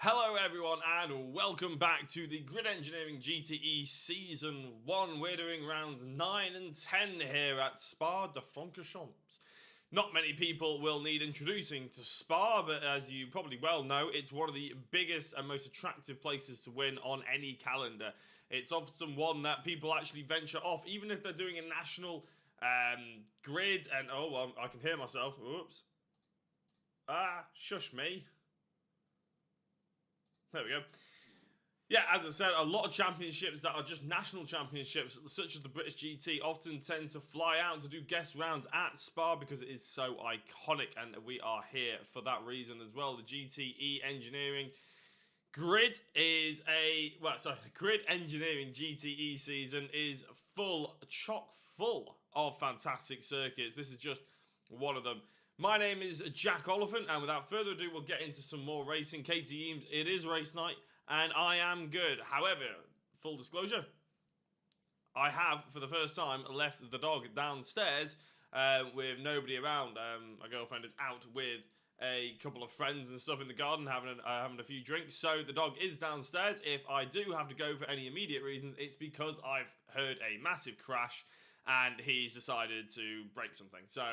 Hello everyone and welcome back to the GRID Engineering GTE Season 1. We're doing rounds 9 and 10 here at Spa-de-Francorchamps. Not many people will need introducing to Spa, but as you probably well know, it's one of the biggest and most attractive places to win on any calendar. It's often one that people actually venture off, even if they're doing a national grid, and oh, well, I can hear myself. Oops. Shush me. There we go. Yeah, as I said, a lot of championships that are just national championships, such as the British GT, often tend to fly out to do guest rounds at Spa because it is so iconic, and we are here for that reason as well. The GTE Engineering Grid is the GRID Engineering GTE season is chock full of fantastic circuits. This is just one of them. My name is Jack Oliphant, and without further ado, we'll get into some more racing. Katie Eames, it is race night, and I am good. However, full disclosure, I have, for the first time, left the dog downstairs with nobody around. My girlfriend is out with a couple of friends and stuff in the garden, having a few drinks, so the dog is downstairs. If I do have to go for any immediate reasons, it's because I've heard a massive crash, and he's decided to break something. So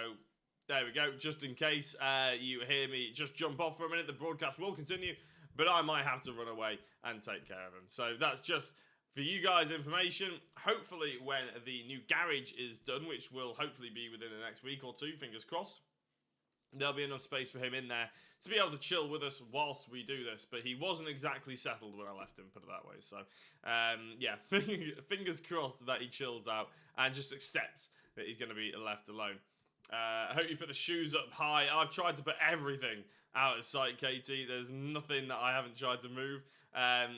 there we go. Just in case you hear me just jump off for a minute, the broadcast will continue, but I might have to run away and take care of him. So that's just for you guys' information. Hopefully when the new garage is done, which will hopefully be within the next week or two, fingers crossed, there'll be enough space for him in there to be able to chill with us whilst we do this. But he wasn't exactly settled when I left him, put it that way. So, yeah, fingers crossed that he chills out and just accepts that he's going to be left alone. I hope you put the shoes up high. I've tried to put everything out of sight, Katie. There's nothing that I haven't tried to move.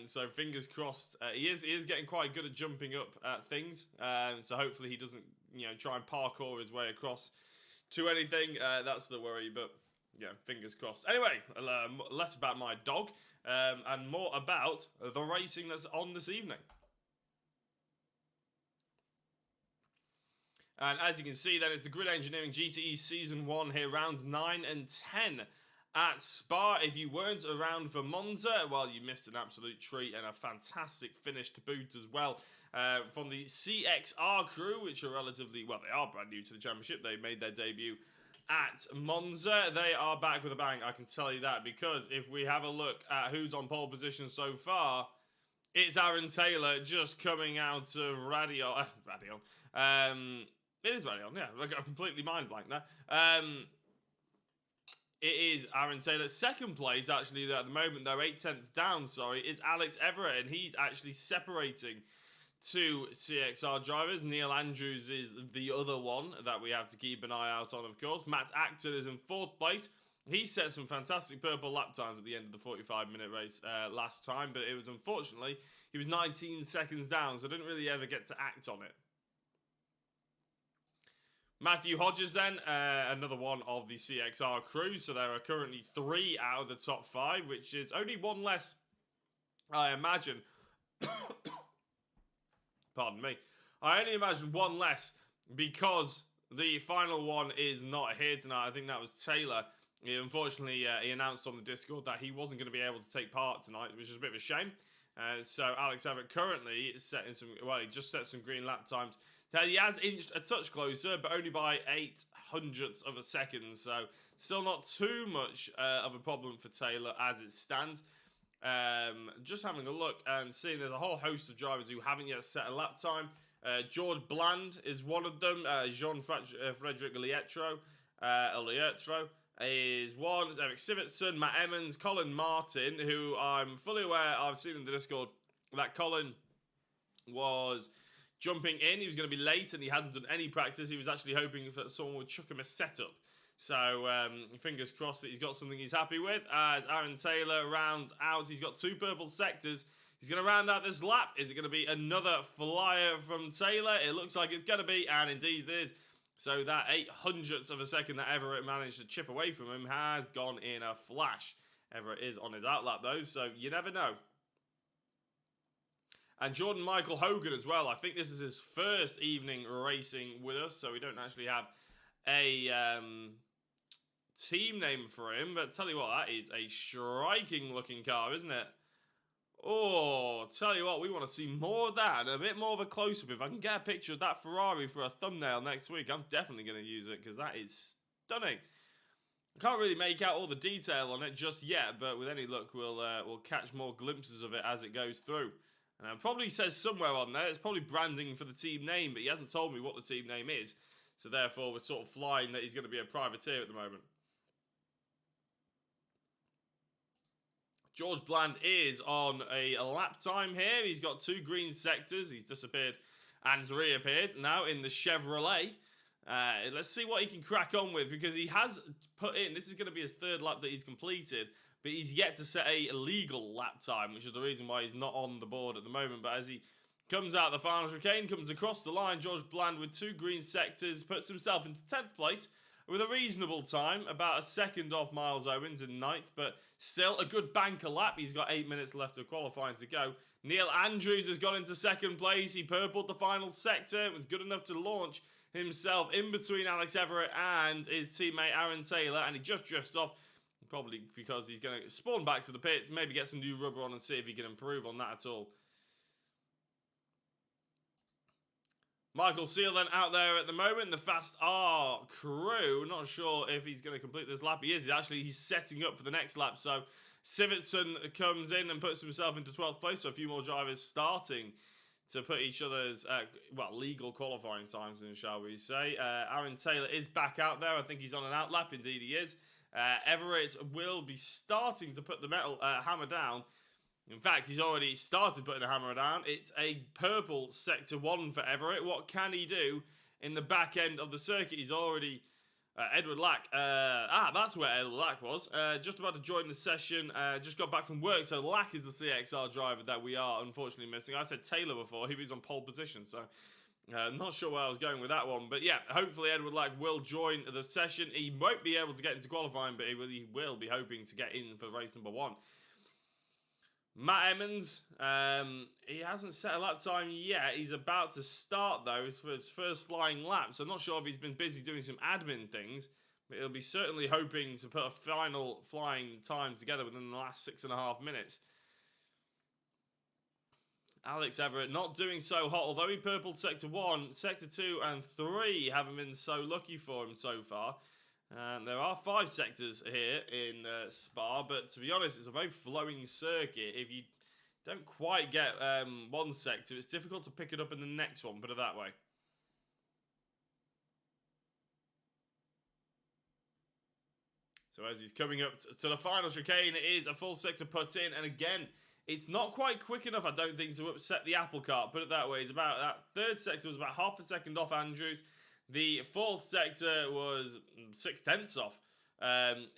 So fingers crossed. He is getting quite good at jumping up at things. So hopefully he doesn't, try and parkour his way across to anything. That's the worry, but yeah, fingers crossed. Anyway, less about my dog and more about the racing that's on this evening. And as you can see, then it's the GRID Engineering GTE Season 1 here, round 9 and 10 at Spa. If you weren't around for Monza, well, you missed an absolute treat and a fantastic finish to boot as well. From the CXR crew, which are relatively, well, they are brand new to the championship. They made their debut at Monza. They are back with a bang, I can tell you that, because if we have a look at who's on pole position so far, it's Aaron Taylor just coming out of Radion. It is Radion, yeah. I got completely mind blank there. It is Aaron Taylor. Second place, actually, at the moment, though, 8 tenths down, is Alex Everett, and he's actually separating two CXR drivers. Neil Andrews is the other one that we have to keep an eye out on, of course. Matt Acton is in 4th place. He set some fantastic purple lap times at the end of the 45-minute race last time, but it was unfortunately, he was 19 seconds down, so didn't really ever get to act on it. Matthew Hodges then, another one of the CXR crew, so there are currently 3 out of the top 5, which is only one less, I imagine. Pardon me. I only imagine one less because the final one is not here tonight. I think that was Taylor. Unfortunately, he announced on the Discord that he wasn't going to be able to take part tonight, which is a bit of a shame. So Alex Everett currently is setting some, well, he just set some green lap times. So he has inched a touch closer, but only by 0.08 of a second. So still not too much of a problem for Taylor as it stands. Just having a look and seeing there's a whole host of drivers who haven't yet set a lap time. George Bland is one of them. Jean-Frederic Lietro is one. There's Eric Sivertson, Matt Emmons, Colin Martin, who I'm fully aware, I've seen in the Discord, that Colin was jumping in. He was going to be late and he hadn't done any practice. He was actually hoping that someone would chuck him a setup. So fingers crossed that he's got something he's happy with. As Aaron Taylor rounds out, he's got 2 purple sectors. He's going to round out this lap. Is it going to be another flyer from Taylor? It looks like it's going to be, and indeed it is. So that 0.08 of a second that Everett managed to chip away from him has gone in a flash. Everett is on his outlap though, so you never know. And Jordan Michael Hogan as well. I think this is his first evening racing with us, so we don't actually have a team name for him, but tell you what, that is a striking looking car, isn't it? Oh, tell you what, we want to see more of that and a bit more of a close-up. If I can get a picture of that Ferrari for a thumbnail next week, I'm definitely going to use it because that is stunning. I can't really make out all the detail on it just yet, but with any luck, we'll catch more glimpses of it as it goes through. And it probably says somewhere on there, it's probably branding for the team name, but he hasn't told me what the team name is. So therefore, we're sort of flying that he's going to be a privateer at the moment. George Bland is on a lap time here. He's got 2 green sectors. He's disappeared and reappeared now in the Chevrolet. Let's see what he can crack on with, because he has put in, this is going to be his 3rd lap that he's completed, but he's yet to set a legal lap time, which is the reason why he's not on the board at the moment. But as he comes out the final chicane, comes across the line, George Bland with 2 green sectors, puts himself into 10th place with a reasonable time, about a second off Miles Owens in 9th, but still a good banker lap. He's got 8 minutes left of qualifying to go. Neil Andrews has got into 2nd place. He purpled the final sector. It was good enough to launch himself in between Alex Everett and his teammate Aaron Taylor, and he just drifts off, probably because he's going to spawn back to the pits, maybe get some new rubber on and see if he can improve on that at all. Michael Seal then out there at the moment, the Fast R crew. Not sure if he's going to complete this lap. He is. He's setting up for the next lap. So Sivertson comes in and puts himself into 12th place. So a few more drivers starting to put each other's, legal qualifying times in, shall we say. Aaron Taylor is back out there. I think he's on an out lap. Indeed he is. Everett will be starting to put the metal hammer down. In fact, he's already started putting the hammer down. It's a purple Sector 1 for Everett. What can he do in the back end of the circuit? He's already... Edward Lack. That's where Edward Lack was. Just about to join the session. Just got back from work, so Lack is the CXR driver that we are unfortunately missing. I said Taylor before. He was on pole position, so... not sure where I was going with that one. But yeah, hopefully Edward Lack will join the session. He won't be able to get into qualifying, but he will be hoping to get in for race number 1. Matt Emmons, he hasn't set a lap time yet. He's about to start, though, for his first flying lap. So I'm not sure if he's been busy doing some admin things, but he'll be certainly hoping to put a final flying time together within the last 6.5 minutes. Alex Everett not doing so hot, although he purpled Sector 1, Sector 2 and 3 haven't been so lucky for him so far. There are 5 sectors here in Spa, but to be honest, it's a very flowing circuit. If you don't quite get one sector, it's difficult to pick it up in the next one, put it that way. So as he's coming up to the final chicane, it is a full sector put in, and again, it's not quite quick enough, I don't think, to upset the apple cart, put it that way. It's about, that 3rd sector was about half a second off Andrews. The 4th sector was 6/10 off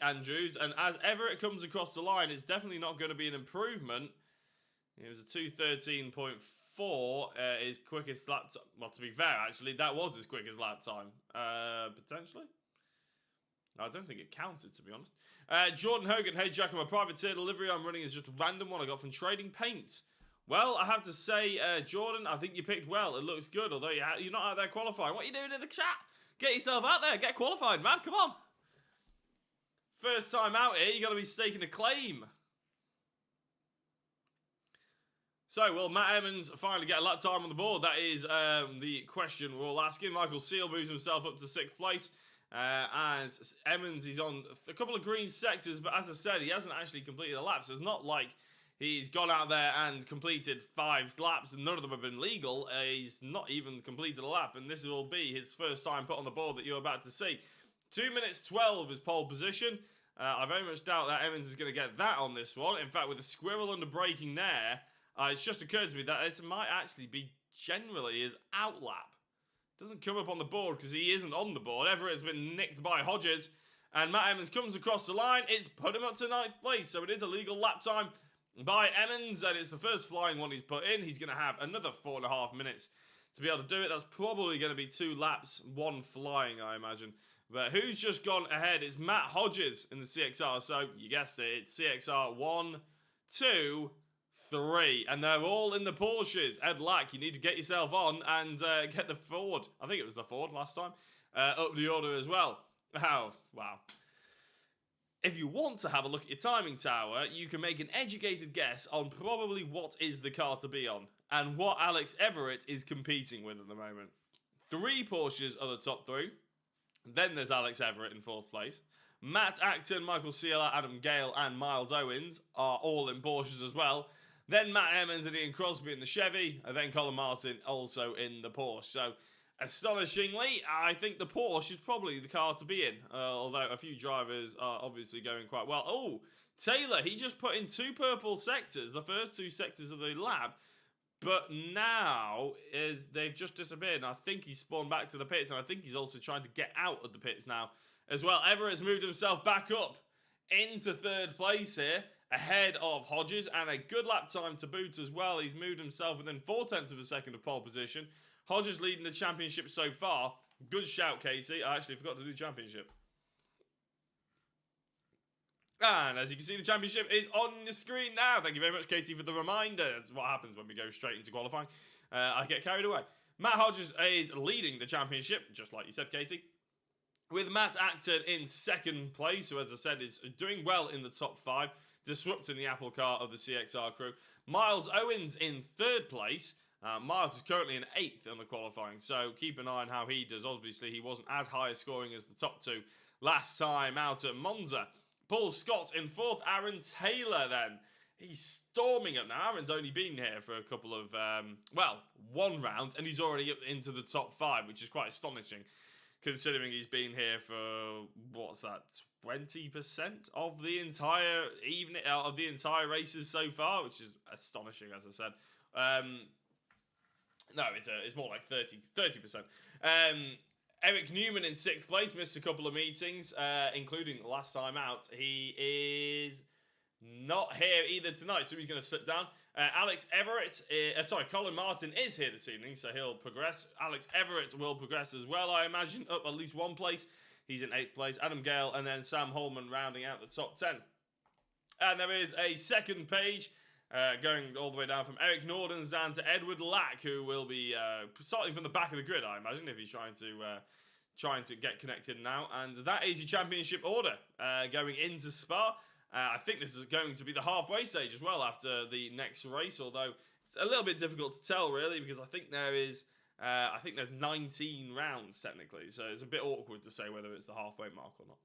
Andrews. And as Everett comes across the line, it's definitely not going to be an improvement. It was a 2:13.4, his quickest lap time. Well, to be fair, actually, that was his quickest lap time. Potentially? I don't think it counted, to be honest. Jordan Hogan, hey Jack, my privateer delivery I'm running is just a random one I got from Trading Paints. Well, I have to say, Jordan, I think you picked well. It looks good, although you're not out there qualifying. What are you doing in the chat? Get yourself out there. Get qualified, man. Come on. First time out here, you got to be staking a claim. So, will Matt Emmons finally get a lap time on the board? That is the question we're all asking. Michael Seal moves himself up to 6th place. As Emmons, he's on a couple of green sectors, but as I said, he hasn't actually completed a lap, so it's not like he's gone out there and completed 5 laps and none of them have been legal. He's not even completed a lap, and this will be his first time put on the board that you're about to see. 2 minutes 12 is pole position. I very much doubt that Emmons is going to get that on this one. In fact, with the squirrel under braking there, it's just occurred to me that this might actually be generally his out lap. Doesn't come up on the board because he isn't on the board. Everett's been nicked by Hodges, and Matt Emmons comes across the line. It's put him up to 9th place, so it is a legal lap time by Emmons, and it's the first flying one he's put in. He's going to have another 4.5 minutes to be able to do it. That's probably going to be 2 laps, 1 flying, I imagine. But who's just gone ahead? It's Matt Hodges in the CXR. So, you guessed it, it's CXR 1, 2, 3. And they're all in the Porsches. Ed Lack, you need to get yourself on and get the Ford. I think it was the Ford last time. Up the order as well. Oh, wow. if you want to have a look at your timing tower, you can make an educated guess on probably what is the car to be on and what Alex Everett is competing with at the moment. 3 Porsches are the top 3. Then there's Alex Everett in 4th place. Matt Acton, Michael Sealer, Adam Gale, and Miles Owens are all in Porsches as well. Then Matt Emmons and Ian Crosby in the Chevy, and then Colin Martin also in the Porsche. So, astonishingly, I think the Porsche is probably the car to be in, although a few drivers are obviously going quite well. Oh, Taylor, he just put in 2 purple sectors, the first 2 sectors of the lap, but now they've just disappeared, and I think he's spawned back to the pits, and I think he's also trying to get out of the pits now as well. Everett's moved himself back up into 3rd place here, ahead of Hodges, and a good lap time to boot as well. He's moved himself within 0.4 of a second of pole position. Hodges leading the championship so far. Good shout, Casey. I actually forgot to do the championship. And as you can see, the championship is on the screen now. Thank you very much, Casey, for the reminder. That's what happens when we go straight into qualifying. I get carried away. Matt Hodges is leading the championship, just like you said, Casey, with Matt Acton in 2nd place, who, as I said, is doing well in the top 5, disrupting the apple cart of the CXR crew. Miles Owens in 3rd place. Miles is currently in 8th on the qualifying, so keep an eye on how he does. Obviously, he wasn't as high scoring as the top 2 last time out at Monza. Paul Scott in 4th. Aaron Taylor then. He's storming up now. Aaron's only been here for a couple of, 1 round, and he's already up into the top 5, which is quite astonishing, considering he's been here for, what's that, 20% of the entire evening, of the entire races so far, which is astonishing, as I said. No, it's more like 30%. Eric Newman in 6th place, missed a couple of meetings, including last time out. He is not here either tonight, so he's going to sit down. Alex Everett, Colin Martin is here this evening, so he'll progress. Alex Everett will progress as well, I imagine, up at least 1 place. He's in 8th place. Adam Gale and then Sam Holman rounding out the top 10. And there is a 2nd page going all the way down from Eric Nordens down to Edward Lack, who will be starting from the back of the grid, I imagine, if he's trying to get connected now. And that is your championship order going into Spa. I think this is going to be the halfway stage as well after the next race, although it's a little bit difficult to tell, really, because I think there's 19 rounds technically, so it's a bit awkward to say whether it's the halfway mark or not.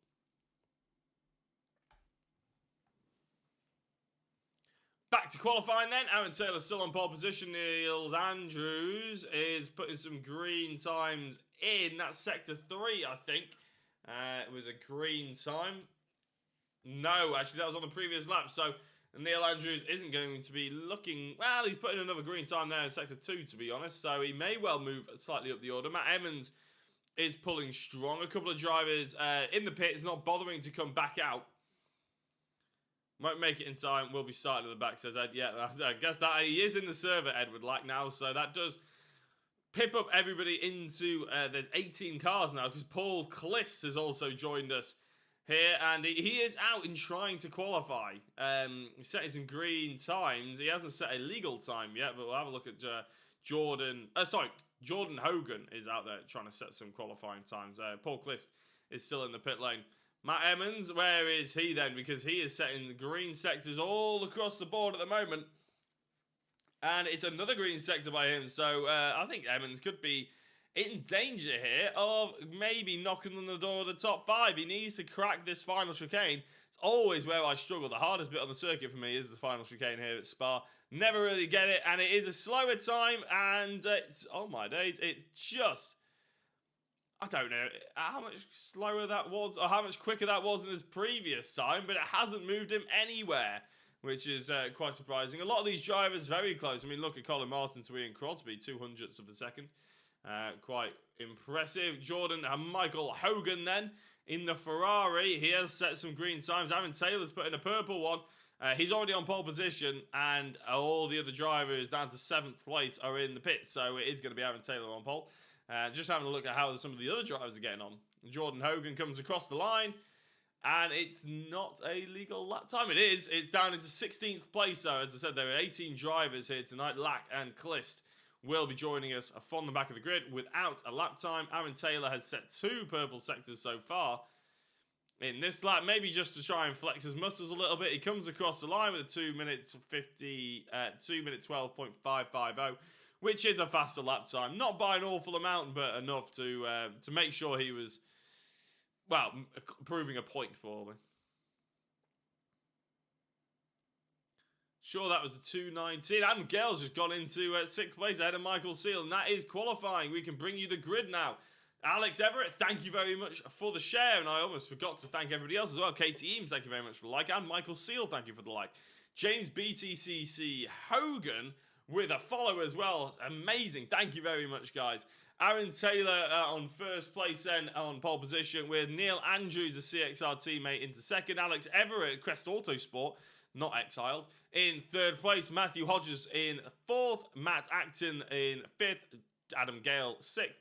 Back to qualifying then. Aaron Taylor still on pole position. Niels Andrews is putting some green times in. That's sector 3, I think. It was a green time. No, actually, that was on the previous lap. So Neil Andrews isn't going to be looking... Well, he's putting another green time there in sector 2, to be honest. So he may well move slightly up the order. Matt Emmons is pulling strong. A couple of drivers in the pit is not bothering to come back out. Won't make it in time. Will be starting at the back, says Ed. Yeah, I guess that he is in the server, Edward Lack, now. So that does pip up everybody into... there's 18 cars now, because Paul Clist has also joined us here. And he is out in trying to qualify. He's setting some green times. He hasn't set a legal time yet, but we'll have a look at Jordan... Jordan Hogan is out there trying to set some qualifying times. Paul Clist is still in the pit lane. Matt Emmons, where is he then? Because he is setting the green sectors all across the board at the moment. And it's another green sector by him. So I think Emmons could be in danger here of maybe knocking on the door of the top 5. He needs to crack this final chicane. It's always where I struggle. The hardest bit on the circuit for me is the final chicane here at Spa. Never really get it. And it is a slower time. And it's, oh my days, it's just... I don't know how much slower that was or how much quicker that was in his previous time, but it hasn't moved him anywhere, which is quite surprising. A lot of these drivers very close. I mean, look at Colin Martin to Ian Crosby, 200ths of a second. Quite impressive. Jordan and Michael Hogan then in the Ferrari. He has set some green times. Aaron Taylor's put in a purple one. He's already on pole position, and all the other drivers down to 7th place are in the pits, so it is going to be Aaron Taylor on pole. Just having a look at how some of the other drivers are getting on. Jordan Hogan comes across the line, and it's not a legal lap time. It is. It's down into 16th place, though. As I said, there are 18 drivers here tonight. Lack and Clist will be joining us from the back of the grid without a lap time. Aaron Taylor has set 2 purple sectors so far. in this lap, maybe just to try and flex his muscles a little bit. He comes across the line with a 2 minute 12.550, which is a faster lap time. Not by an awful amount, but enough to make sure he was, well, proving a point for me. Sure, that was a 2:19. Adam Gale's just gone into 6th place ahead of Michael Seal, and that is qualifying. We can bring you the grid now. Alex Everett, thank you very much for the share, and I almost forgot to thank everybody else as well. Katie Eames, thank you very much for the like, and Michael Seal, thank you for the like. James BTCC Hogan with a follow as well. Amazing. Thank you very much, guys. Aaron Taylor on 1st place then on pole position, with Neil Andrews, a CXR teammate, into 2nd. Alex Everett, Crest Autosport, not exiled, in 3rd place. Matthew Hodges in 4th. Matt Acton in 5th. Adam Gale 6th.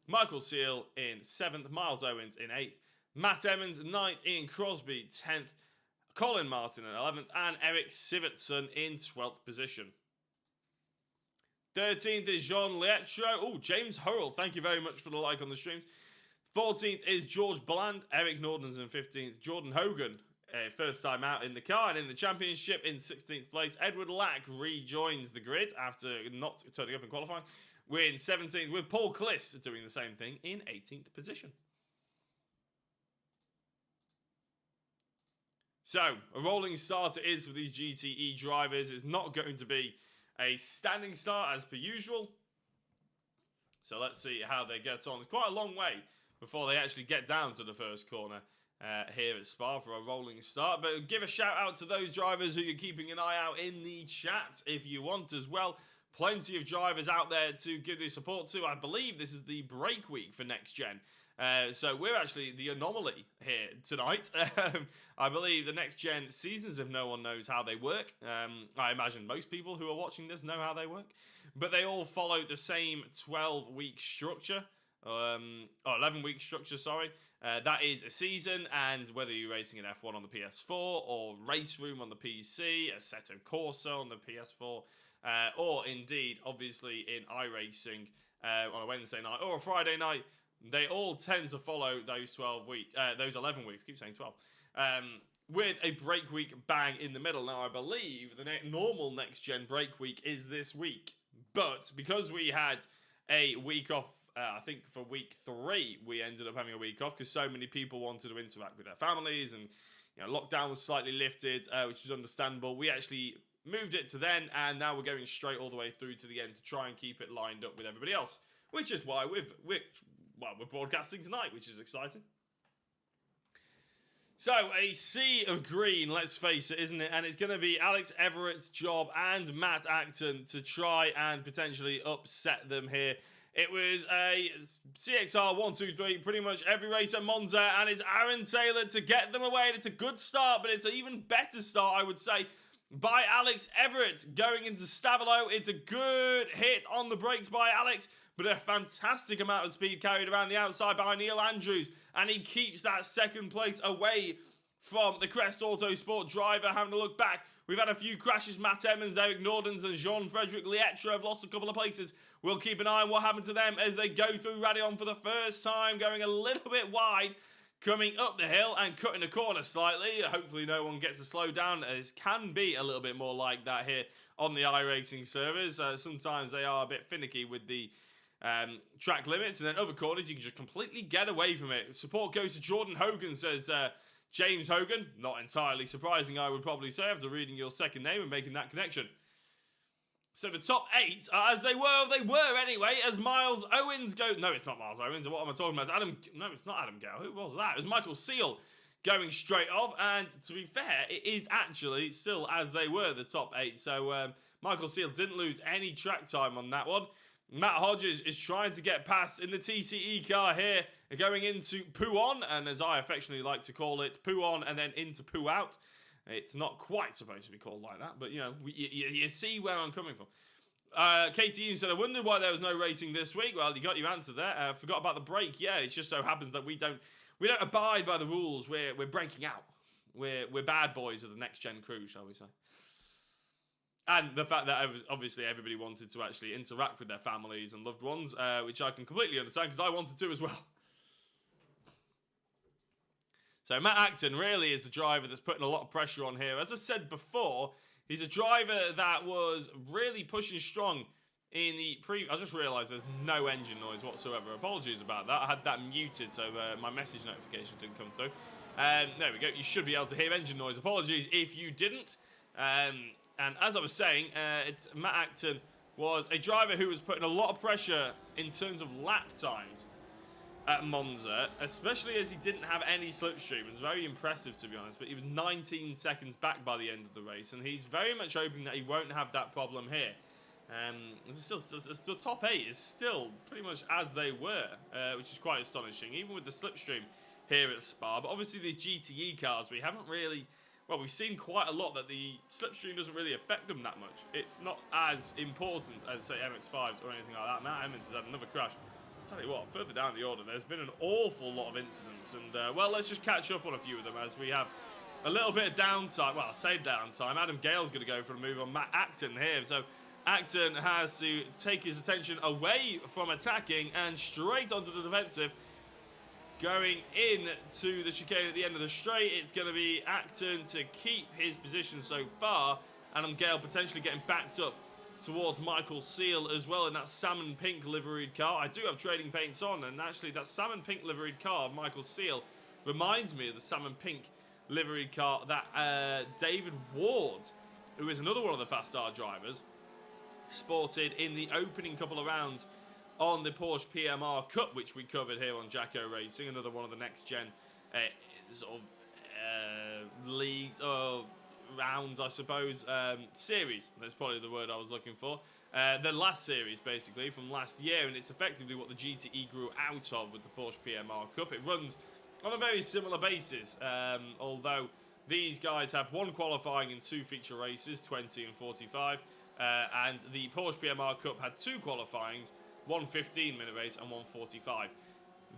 Michael Seal in 7th. Miles Owens in 8th. Matt Emmons 9th. Ian Crosby 10th. Colin Martin in 11th. And Eric Sivertson in 12th position. 13th is Jean Lietro. Oh, James Hurrell, thank you very much for the like on the streams. 14th is George Bland. Eric Norden's in 15th. Jordan Hogan, first time out in the car and in the championship, in 16th place. Edward Lack rejoins the grid after not turning up in qualifying. We're in 17th, with Paul Cliss doing the same thing in 18th position. So, a rolling start it is for these GTE drivers. It's not going to be a standing start as per usual. So let's see how they get on. It's quite a long way before they actually get down to the first corner here at Spa for a rolling start. But give a shout out to those drivers who you're keeping an eye out in the chat if you want as well. Plenty of drivers out there to give their support to. I believe this is the break week for NXTGEN. So we're actually the anomaly here tonight. I believe the NXTGEN seasons, if no one knows how they work, I imagine most people who are watching this know how they work, but they all follow the same 12-week structure, or 11-week structure, sorry. That is a season, and whether you're racing an F1 on the PS4, or Race Room on the PC, Assetto Corsa on the PS4, or indeed, obviously, in iRacing on a Wednesday night or a Friday night, they all tend to follow those 12 weeks, those 11 weeks, keep saying 12, with a break week bang in the middle. Now, I believe the normal NXTGEN break week is this week, but because we had a week off, I think for week 3, we ended up having a week off because so many people wanted to interact with their families, and lockdown was slightly lifted, which is understandable. We actually moved it to then, and now we're going straight all the way through to the end to try and keep it lined up with everybody else, which is why we're broadcasting tonight, which is exciting. So, a sea of green, let's face it, isn't it? And it's going to be Alex Everett's job and Matt Acton to try and potentially upset them here. It was a CXR 1, 2, 3, pretty much every race at Monza, and it's Aaron Taylor to get them away. And it's a good start, but it's an even better start, I would say, by Alex Everett going into Stavolo. It's a good hit on the brakes by Alex, but a fantastic amount of speed carried around the outside by Neil Andrews, and he keeps that second place away from the Crest Autosport driver. Having a look back, we've had a few crashes. Matt Emmons, Eric Nordens, and Jean-Frédéric Lietro have lost a couple of places. We'll keep an eye on what happened to them as they go through Radeon for the first time, going a little bit wide, coming up the hill and cutting a corner slightly. Hopefully no one gets to slow down. It can be a little bit more like that here on the iRacing servers. Sometimes they are a bit finicky with the track limits, and then other corners you can just completely get away from it. Support goes to Jordan Hogan, says James Hogan. Not entirely surprising, I would probably say, after reading your second name and making that connection. So the top 8 are as they were anyway, as Miles Owens goes. No, it's not Miles Owens. What am I talking about? No, it's not Adam Gale. Who was that? It was Michael Seal going straight off. And to be fair, it is actually still as they were, the top 8. So Michael Seal didn't lose any track time on that one. Matt Hodges is trying to get past in the TCE car here, going into Poo On, and as I affectionately like to call it, Poo On and then into Poo Out. It's not quite supposed to be called like that, but you see where I'm coming from. Katie said, I wondered why there was no racing this week. Well, you got your answer there. Forgot about the break. Yeah, it just so happens that we don't abide by the rules. We're breaking out. We're bad boys of the NXTGEN crew, shall we say. And the fact that obviously everybody wanted to actually interact with their families and loved ones, which I can completely understand because I wanted to as well. So Matt Acton really is the driver that's putting a lot of pressure on here. As I said before, he's a driver that was really pushing strong in the I just realised there's no engine noise whatsoever. Apologies about that. I had that muted, so my message notification didn't come through. There we go. You should be able to hear engine noise. Apologies if you didn't. And as I was saying, it's Matt Acton was a driver who was putting a lot of pressure in terms of lap times at Monza, especially as he didn't have any slipstream. It was very impressive, to be honest, but he was 19 seconds back by the end of the race, and he's very much hoping that he won't have that problem here. The top 8 is still pretty much as they were, which is quite astonishing, even with the slipstream here at Spa. But obviously these GTE cars, we haven't really... Well, we've seen quite a lot that the slipstream doesn't really affect them that much. It's not as important as, say, MX-5s or anything like that. Matt Emmons has had another crash. I'll tell you what, further down the order, there's been an awful lot of incidents. And, well, let's just catch up on a few of them as we have a little bit of downtime. Well, I say downtime. Adam Gale's going to go for a move on Matt Acton here. So Acton has to take his attention away from attacking and straight onto the defensive. Going in to the chicane at the end of the straight, it's going to be Acton to keep his position so far. Adam Gale potentially getting backed up towards Michael Seal as well in that salmon pink liveried car. I do have trading paints on, and actually that salmon pink liveried car of Michael Seal reminds me of the salmon pink liveried car that David Ward, who is another one of the Fast Star drivers, sported in the opening couple of rounds on the Porsche PMR Cup, which we covered here on Jacko Racing, another one of the next-gen sort of leagues or rounds, I suppose, series. That's probably the word I was looking for. The last series, basically, from last year, and it's effectively what the GTE grew out of with the Porsche PMR Cup. It runs on a very similar basis, although these guys have one qualifying and 2 feature races, 20 and 45, and the Porsche PMR Cup had 2 qualifyings, one 15-minute race and one 45.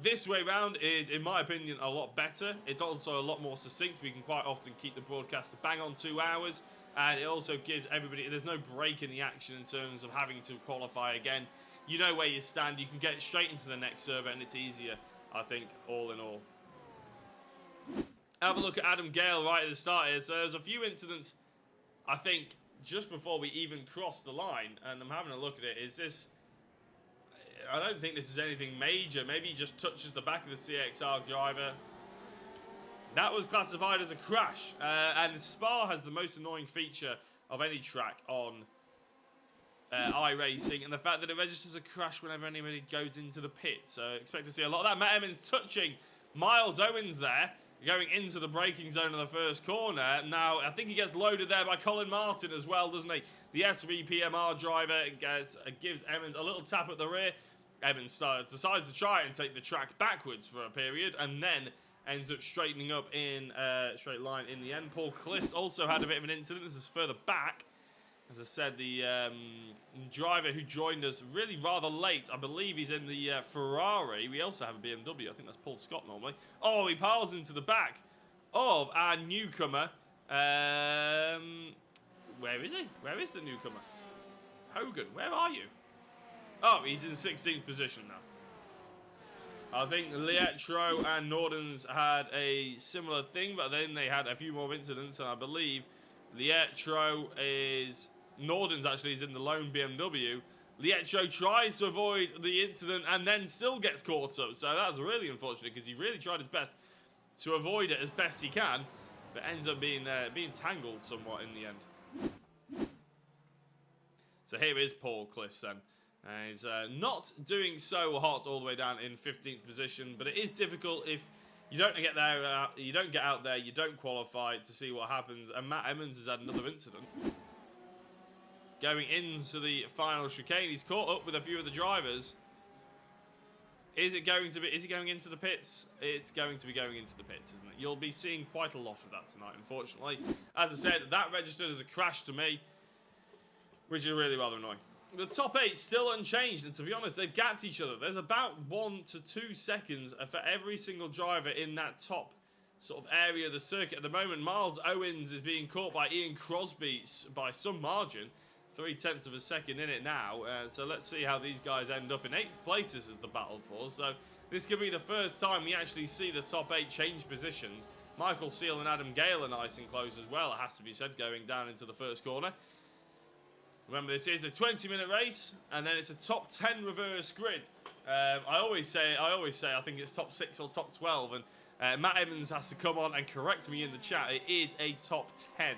This way round is, in my opinion, a lot better. It's also a lot more succinct. We can quite often keep the broadcast to bang on 2 hours, and it also gives everybody, there's no break in the action in terms of having to qualify again. You know where you stand, you can get straight into the next server, and it's easier, I think, all in all. Have a look at Adam Gale right at the start here. So there's a few incidents, I think, just before we even crossed the line, and I'm having a look at it. Is this... I don't think this is anything major. Maybe he just touches the back of the CXR driver. That was classified as a crash. And Spa has the most annoying feature of any track on iRacing, and the fact that it registers a crash whenever anybody goes into the pit. So expect to see a lot of that. Matt Emmons touching Miles Owens there, going into the braking zone of the first corner. Now, I think he gets loaded there by Colin Martin as well, doesn't he? The SV PMR driver gives Emmons a little tap at the rear. Emmons decides to try and take the track backwards for a period, and then ends up straightening up in straight line in the end. Paul Kliss also had a bit of an incident. This is further back. As I said, the driver who joined us really rather late, I believe he's in the Ferrari. We also have a BMW. I think that's Paul Scott normally. Oh, he piles into the back of our newcomer. Where is he? Where is the newcomer? Hogan, where are you? Oh, he's in 16th position now. I think Lietro and Nordens had a similar thing, but then they had a few more incidents, and I believe Lietro is... Nordens actually is in the lone BMW. Lietro tries to avoid the incident and then still gets caught up. So that's really unfortunate because he really tried his best to avoid it as best he can, but ends up being tangled somewhat in the end. So here is Paul Kliss then. He's not doing so hot all the way down in 15th position, but it is difficult if you don't get there, you don't get out there, you don't qualify to see what happens. And Matt Emmons has had another incident. Going into the final chicane, he's caught up with a few of the drivers. Is he going into the pits? It's going to be going into the pits, isn't it? You'll be seeing quite a lot of that tonight, unfortunately. As I said, that registered as a crash to me, which is really rather annoying. The top 8 still unchanged, and to be honest, they've gapped each other. There's about 1 to 2 seconds for every single driver in that top sort of area of the circuit. At the moment, Miles Owens is being caught by Ian Crosby by some margin. 0.3 of a second in it now. So let's see how these guys end up in 8th places as the battle for. So this could be the first time we actually see the top 8 change positions Michael Seal and Adam Gale are nice and close as well, it has to be said, going down into the first corner. Remember, this is a 20-minute race, and then it's a top 10 reverse grid. I always say, I think it's top 6 or top 12, and Matt Evans has to come on and correct me in the chat. It is a top 10.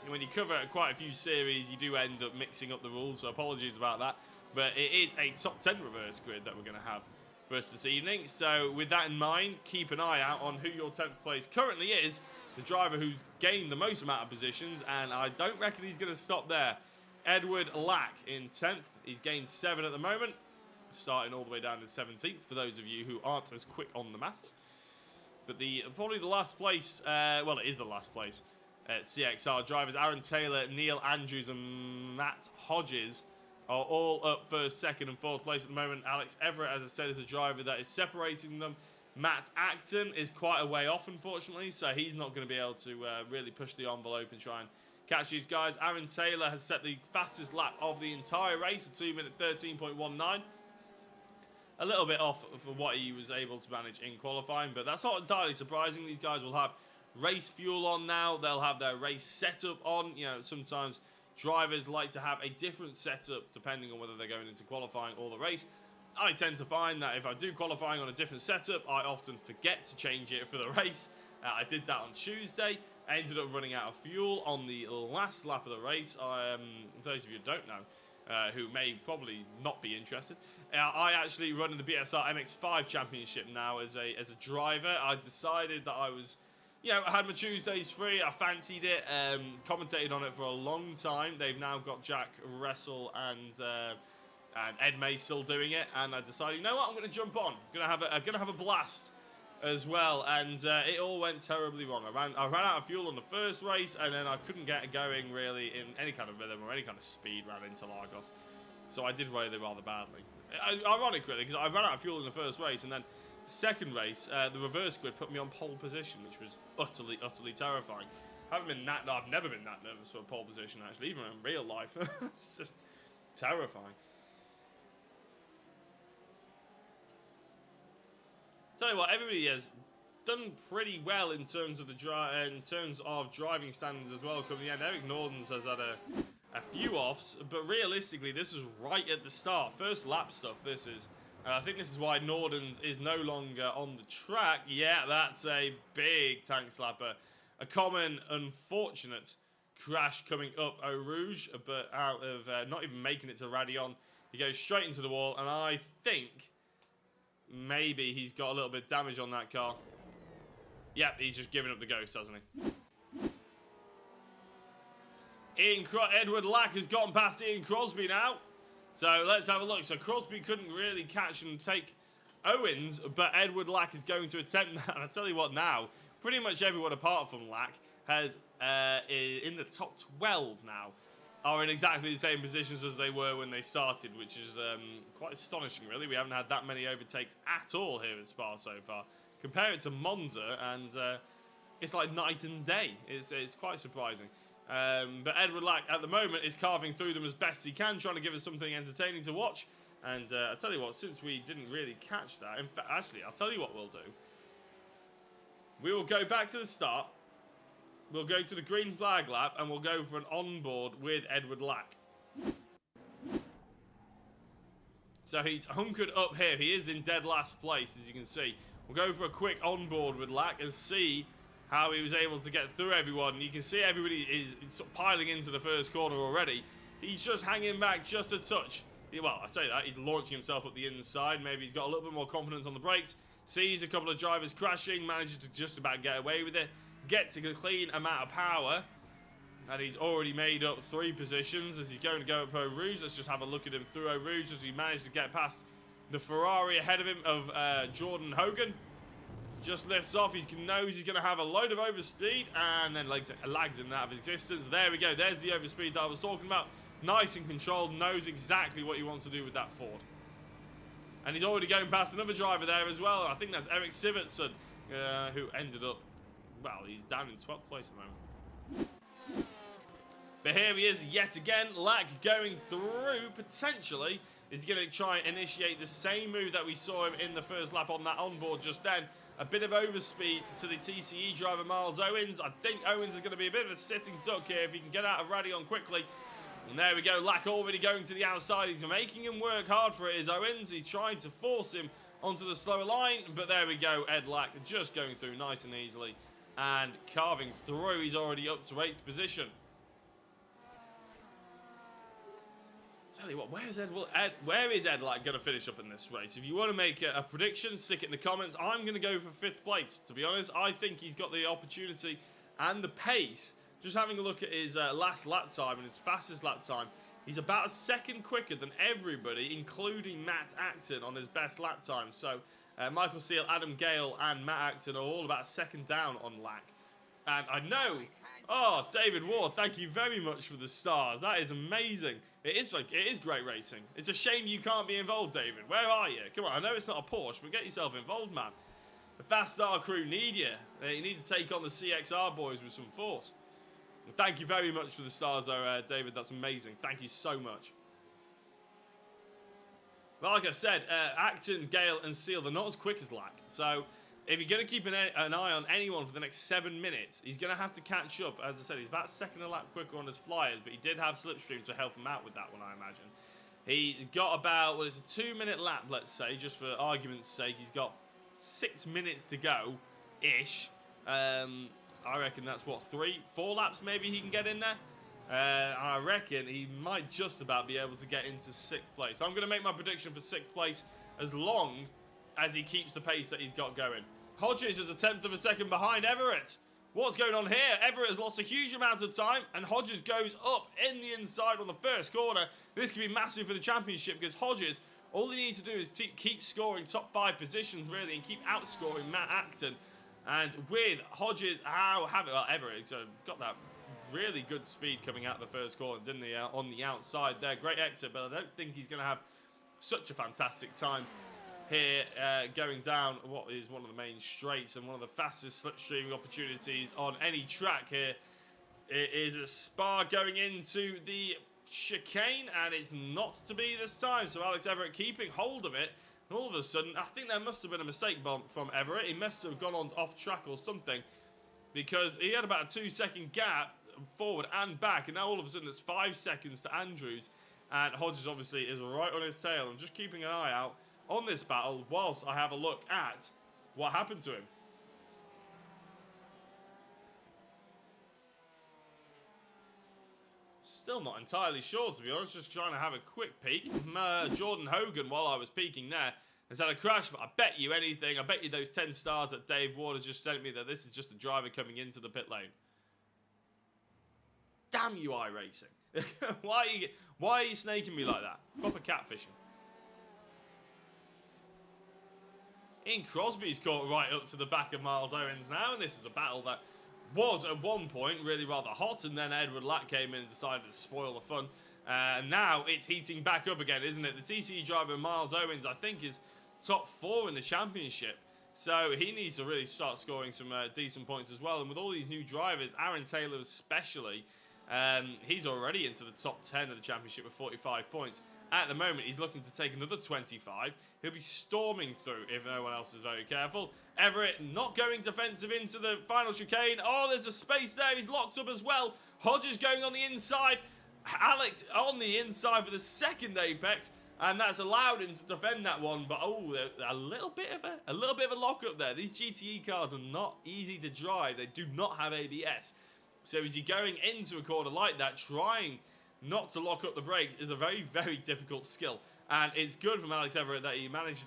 When you cover quite a few series, you do end up mixing up the rules, so apologies about that. But it is a top 10 reverse grid that we're going to have for us this evening. So with that in mind, keep an eye out on who your 10th place currently is. The driver who's gained the most amount of positions, and I don't reckon he's going to stop there. Edward Lack in 10th. He's gained 7 at the moment, starting all the way down to 17th for those of you who aren't as quick on the maths. But probably the last place, well, it is the last place. CXR drivers Aaron Taylor, Neil Andrews and Matt Hodges are all up first, second and fourth place at the moment. Alex Everett, as I said, is a driver that is separating them. Matt Acton is quite a way off, unfortunately, so he's not going to be able to really push the envelope and try and catch these guys. Aaron Taylor has set the fastest lap of the entire race, a 2-minute 13.19. A little bit off for what he was able to manage in qualifying, but that's not entirely surprising. These guys will have race fuel on now. They'll have their race setup on. You know, sometimes drivers like to have a different setup depending on whether they're going into qualifying or the race. I tend to find that if I do qualifying on a different setup, I often forget to change it for the race. I did that on Tuesday. I ended up running out of fuel on the last lap of the race. For those of you who don't know, who may probably not be interested, I actually run in the BSR MX5 Championship now as a driver. I decided that I was, you know, I had my Tuesdays free. I fancied it. Commentated on it for a long time. They've now got Jack Russell and Ed May still doing it, and I decided, you know what, I'm going to jump on. I'm going to have a blast as well, and it all went terribly wrong. I ran out of fuel on the first race, and then I couldn't get going really in any kind of rhythm or any kind of speed ran into Lagos. So I did really rather badly. Ironic, really, because I ran out of fuel in the first race, and then the second race, the reverse grid put me on pole position, which was utterly, utterly terrifying. I've never been that nervous for a pole position, actually, even in real life. It's just terrifying. Tell you what, everybody has done pretty well in terms of driving standards as well. Coming in, Eric Nordens has had a few offs, but realistically, this was right at the start. First lap stuff, this is. And I think this is why Nordens is no longer on the track. Yeah, that's a big tank slapper. A common, unfortunate crash coming up Eau Rouge, but out of not even making it to Radion. He goes straight into the wall, and I think maybe he's got a little bit of damage on that car. Yep, he's just giving up the ghost, hasn't he? Edward Lack has gotten past Ian Crosby now. So let's have a look. So Crosby couldn't really catch and take Owens, but Edward Lack is going to attempt that. And I tell you what now, pretty much everyone apart from Lack has in the top 12 now are in exactly the same positions as they were when they started, which is quite astonishing, really. We haven't had that many overtakes at all here at Spa so far. Compare it to Monza, and it's like night and day. It's quite surprising. But Edward Lack, at the moment, is carving through them as best he can, trying to give us something entertaining to watch. And I'll tell you what, since we didn't really catch that, in fact, actually, I'll tell you what we'll do. We will go back to the start. We'll go to the green flag lap, and we'll go for an onboard with Edward Lack. So he's hunkered up here. He is in dead last place, as you can see. We'll go for a quick onboard with Lack and see how he was able to get through everyone. You can see everybody is sort of piling into the first corner already. He's just hanging back just a touch. Well, I say that. He's launching himself up the inside. Maybe he's got a little bit more confidence on the brakes. Sees a couple of drivers crashing. Manages to just about get away with it. Gets a clean amount of power. And he's already made up 3 positions as he's going to go up Eau Rouge. Let's just have a look at him through Eau Rouge as he managed to get past the Ferrari ahead of him of Jordan Hogan. Just lifts off. He knows he's going to have a load of overspeed and then lags him out of existence. There we go. There's the overspeed that I was talking about. Nice and controlled. Knows exactly what he wants to do with that Ford. And he's already going past another driver there as well. I think that's Eric Sivertson, who ended up, well, he's down in 12th place at the moment. But here he is yet again. Lack going through, potentially. He's going to try and initiate the same move that we saw him in the first lap on that onboard just then. a bit of overspeed to the TCE driver, Miles Owens. I think Owens is going to be a bit of a sitting duck here if he can get out of Radion quickly. And there we go, Lack already going to the outside. He's making him work hard for it, is Owens. He's trying to force him onto the slower line, but there we go, Ed Lack just going through nice and easily and carving through. He's already up to 8th position. Tell you what, where is Ed Lack going to finish up in this race? If you want to make a prediction, stick it in the comments. I'm going to go for 5th place. To be honest, I think he's got the opportunity and the pace. Just having a look at his last lap time and his fastest lap time, he's about a second quicker than everybody, including Matt Acton on his best lap time. So Michael Seal, Adam Gale, and Matt Acton are all about a second down on Lack. And I know, oh, David Ward, thank you very much for the stars. That is amazing. It is great racing. It's a shame you can't be involved, David. Where are you? Come on, I know it's not a Porsche, but get yourself involved, man. The Fast Star crew need you. You need to take on the CXR boys with some force. Thank you very much for the stars, though, David. That's amazing. Thank you so much. Well, like I said, Acton, Gale, and Seal, they're not as quick as Lack. So, if you're going to keep an eye on anyone for the next 7 minutes, he's going to have to catch up. As I said, he's about a second a lap quicker on his flyers, but he did have Slipstream to help him out with that one, I imagine. He got about, well, it's a 2-minute lap, let's say, just for argument's sake. He's got 6 minutes to go-ish. I reckon that's, what, 4 laps maybe he can get in there? I reckon he might just about be able to get into 6th place. So I'm going to make my prediction for 6th place as long as he keeps the pace that he's got going. Hodges is a 1/10 of a second behind Everett. What's going on here? Everett has lost a huge amount of time, and Hodges goes up in the inside on the first corner. This could be massive for the championship because Hodges, all he needs to do is keep scoring top 5 positions, really, and keep outscoring Matt Acton. And with Hodges, Everett got that really good speed coming out of the first corner, didn't he, on the outside there. Great exit, but I don't think he's going to have such a fantastic time here going down what is one of the main straights and one of the fastest slipstreaming opportunities on any track here. It is a Spa going into the chicane, and it's not to be this time. So Alex Everett keeping hold of it. And all of a sudden, I think there must have been a mistake from Everett. He must have gone on off track or something, because he had about a 2-second gap forward and back, and now all of a sudden it's 5 seconds to Andrews, and Hodges obviously is right on his tail. I'm just keeping an eye out on this battle whilst I have a look at what happened to him. Still not entirely sure, to be honest. Just trying to have a quick peek. Jordan Hogan, while I was peeking there, has had a crash, but I bet you anything, I bet you those 10 stars that Dave Ward has just sent me that this is just a driver coming into the pit lane. Damn you, iRacing. Why are you snaking me like that? Proper catfishing. Ian Crosby's caught right up to the back of Miles Owens now, and this is a battle that was at one point really rather hot, and then Edward Lack came in and decided to spoil the fun. Now it's heating back up again, isn't it? The TCE driver Miles Owens, I think, is top 4 in the championship, so he needs to really start scoring some decent points as well. And with all these new drivers, Aaron Taylor especially, he's already into the top 10 of the championship with 45 points. At the moment, he's looking to take another 25. He'll be storming through if no one else is very careful. Everett not going defensive into the final chicane. Oh, there's a space there. He's locked up as well. Hodges going on the inside. Alex on the inside for the second apex, and that's allowed him to defend that one. But oh, a little bit of a lock up there. These GTE cars are not easy to drive. They do not have ABS. So as you're going into a corner like that, trying not to lock up the brakes is a very, very difficult skill. And it's good from Alex Everett that he managed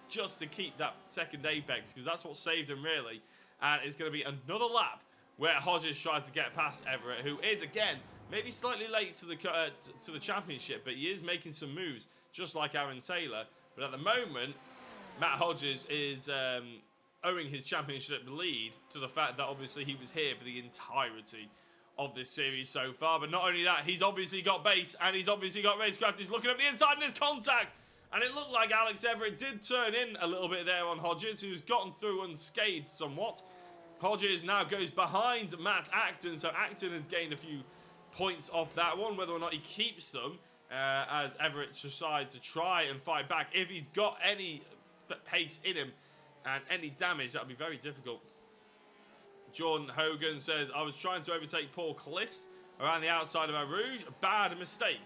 just to keep that second apex, because that's what saved him, really. And it's going to be another lap where Hodges tries to get past Everett, who is, again, maybe slightly late to the championship, but he is making some moves, just like Aaron Taylor. But at the moment, Matt Hodges is owing his championship lead to the fact that obviously he was here for the entirety of this series so far. But not only that, he's obviously got base, and he's obviously got racecraft. He's looking up the inside, and there's contact, and it looked like Alex Everett did turn in a little bit there on Hodges, who's gotten through unscathed somewhat. Hodges now goes behind Matt Acton, so Acton has gained a few points off that one. Whether or not he keeps them, as Everett decides to try and fight back, if he's got any pace in him, And any damage, that would be very difficult. Jordan Hogan says, I was trying to overtake Paul Clist around the outside of our Rouge. A bad mistake.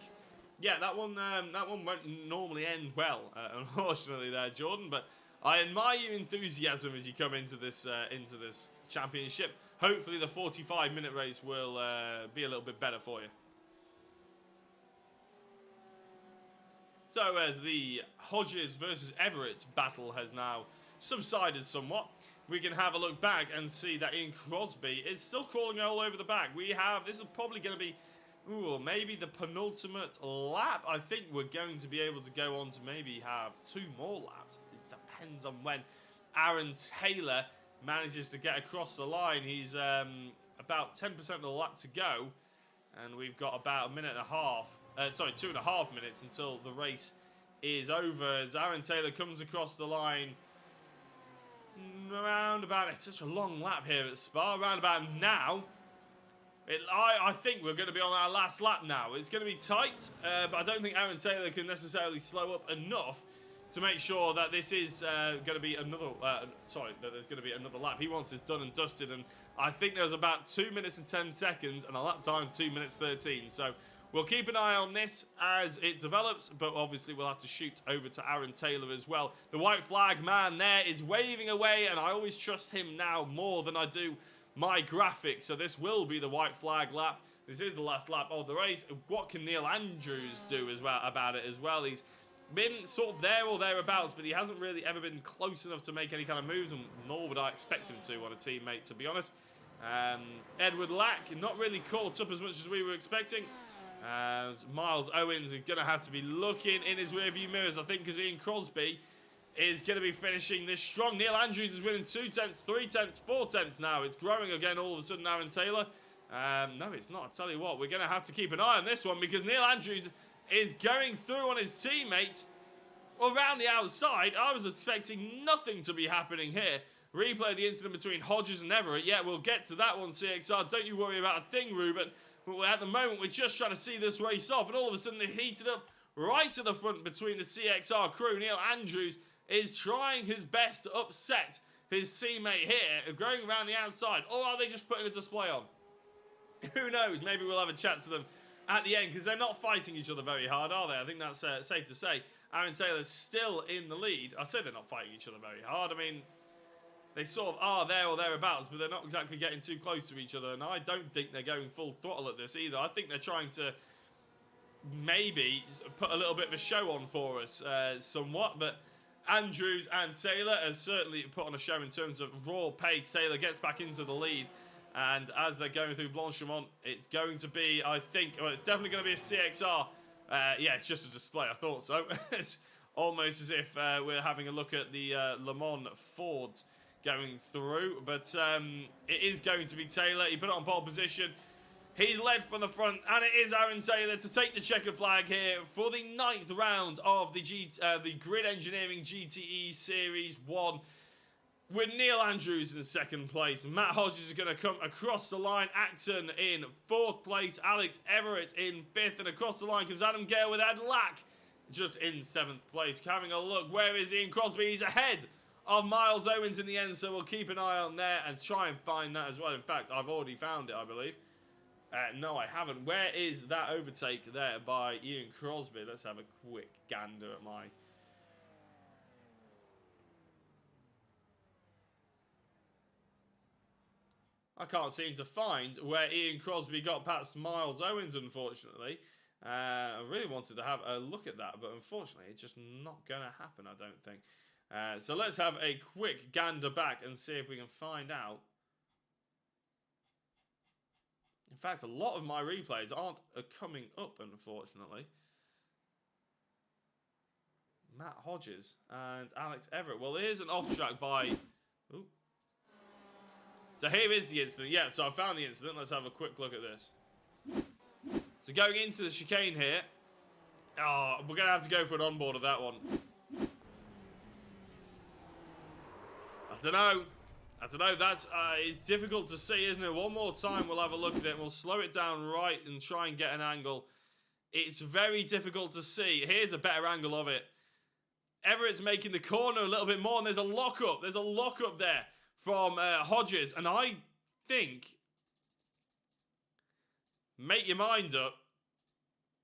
Yeah, that one won't normally end well, unfortunately there, Jordan. But I admire your enthusiasm as you come into this championship. Hopefully the 45-minute race will be a little bit better for you. So as the Hodges versus Everett battle has now subsided somewhat, we can have a look back and see that Ian Crosby is still crawling all over the back. This is probably going to be, maybe the penultimate lap. I think we're going to be able to go on to maybe have 2 more laps. It depends on when Aaron Taylor manages to get across the line. He's about 10% of the lap to go, and we've got about 1.5 minutes. 2.5 minutes until the race is over. As Aaron Taylor comes across the line, it's such a long lap here at Spa. Around about now, I think we're going to be on our last lap now. It's going to be tight, but I don't think Aaron Taylor can necessarily slow up enough to make sure that this is going to be another. That there's going to be another lap. He wants this done and dusted, and I think there's about 2 minutes and 10 seconds, and the lap time's 2 minutes 13. So we'll keep an eye on this as it develops, but obviously we'll have to shoot over to Aaron Taylor as well. The white flag man there is waving away, and I always trust him now more than I do my graphics. So this will be the white flag lap. This is the last lap of the race. What can Neil Andrews do as well about it as well? He's been sort of there or thereabouts, but he hasn't really ever been close enough to make any kind of moves, and nor would I expect him to on a teammate, to be honest. Edward Lack, not really caught up as much as we were expecting. Miles Owens is going to have to be looking in his rearview mirrors, I think, because Ian Crosby is going to be finishing this strong. Neil Andrews is winning 2 tenths, 3 tenths, 4 tenths now. It's growing again all of a sudden, Aaron Taylor. No, it's not. I tell you what, we're going to have to keep an eye on this one, because Neil Andrews is going through on his teammate around the outside. I was expecting nothing to be happening here. Replay the incident between Hodges and Everett. Yeah, we'll get to that one, CXR. Don't you worry about a thing, Ruben. But at the moment, we're just trying to see this race off, and all of a sudden, they heated up right to the front between the CXR crew. Neil Andrews is trying his best to upset his teammate here, going around the outside. Or are they just putting a display on? Who knows? Maybe we'll have a chat to them at the end, because they're not fighting each other very hard, are they? I think that's safe to say. Aaron Taylor's still in the lead. I say they're not fighting each other very hard. I mean, they sort of are there or thereabouts, but they're not exactly getting too close to each other, and I don't think they're going full throttle at this either. I think they're trying to maybe put a little bit of a show on for us somewhat, but Andrews and Taylor has certainly put on a show in terms of raw pace. Taylor gets back into the lead, and as they're going through Blanchimont, it's going to be, I think, well, it's definitely going to be a CXR. Yeah, it's just a display. I thought so. It's almost as if we're having a look at the Le Mans Ford going through, but it is going to be Taylor. He put it on pole position. He's led from the front, and it is Aaron Taylor to take the checkered flag here for the 9th round of the GRID Engineering GTE Series 1, with Neil Andrews in 2nd place. Matt Hodges is going to come across the line. Acton in 4th place. Alex Everett in 5th, and across the line comes Adam Gale with Ed Lack just in 7th place. Having a look, where is Ian Crosby? He's ahead of Miles Owens in the end, so we'll keep an eye on there and try and find that as well. In fact, I've already found it, I believe. No, I haven't. Where is that overtake there by Ian Crosby? Let's have a quick gander at my... I can't seem to find where Ian Crosby got past Miles Owens, unfortunately. I really wanted to have a look at that, but unfortunately, it's just not going to happen, I don't think. So let's have a quick gander back and see if we can find out. In fact, a lot of my replays aren't coming up, unfortunately. Matt Hodges and Alex Everett. Well, here's an off-track by... Ooh. So here is the incident. Yeah, so I found the incident. Let's have a quick look at this. So going into the chicane here. Oh, we're going to have to go for an onboard of that one. I don't know. That's it's difficult to see, isn't it? One more time, we'll have a look at it. We'll slow it down right and try and get an angle. It's very difficult to see. Here's a better angle of it. Everett's making the corner a little bit more, and there's a lockup. There's a lockup there from Hodges, and I think, make your mind up,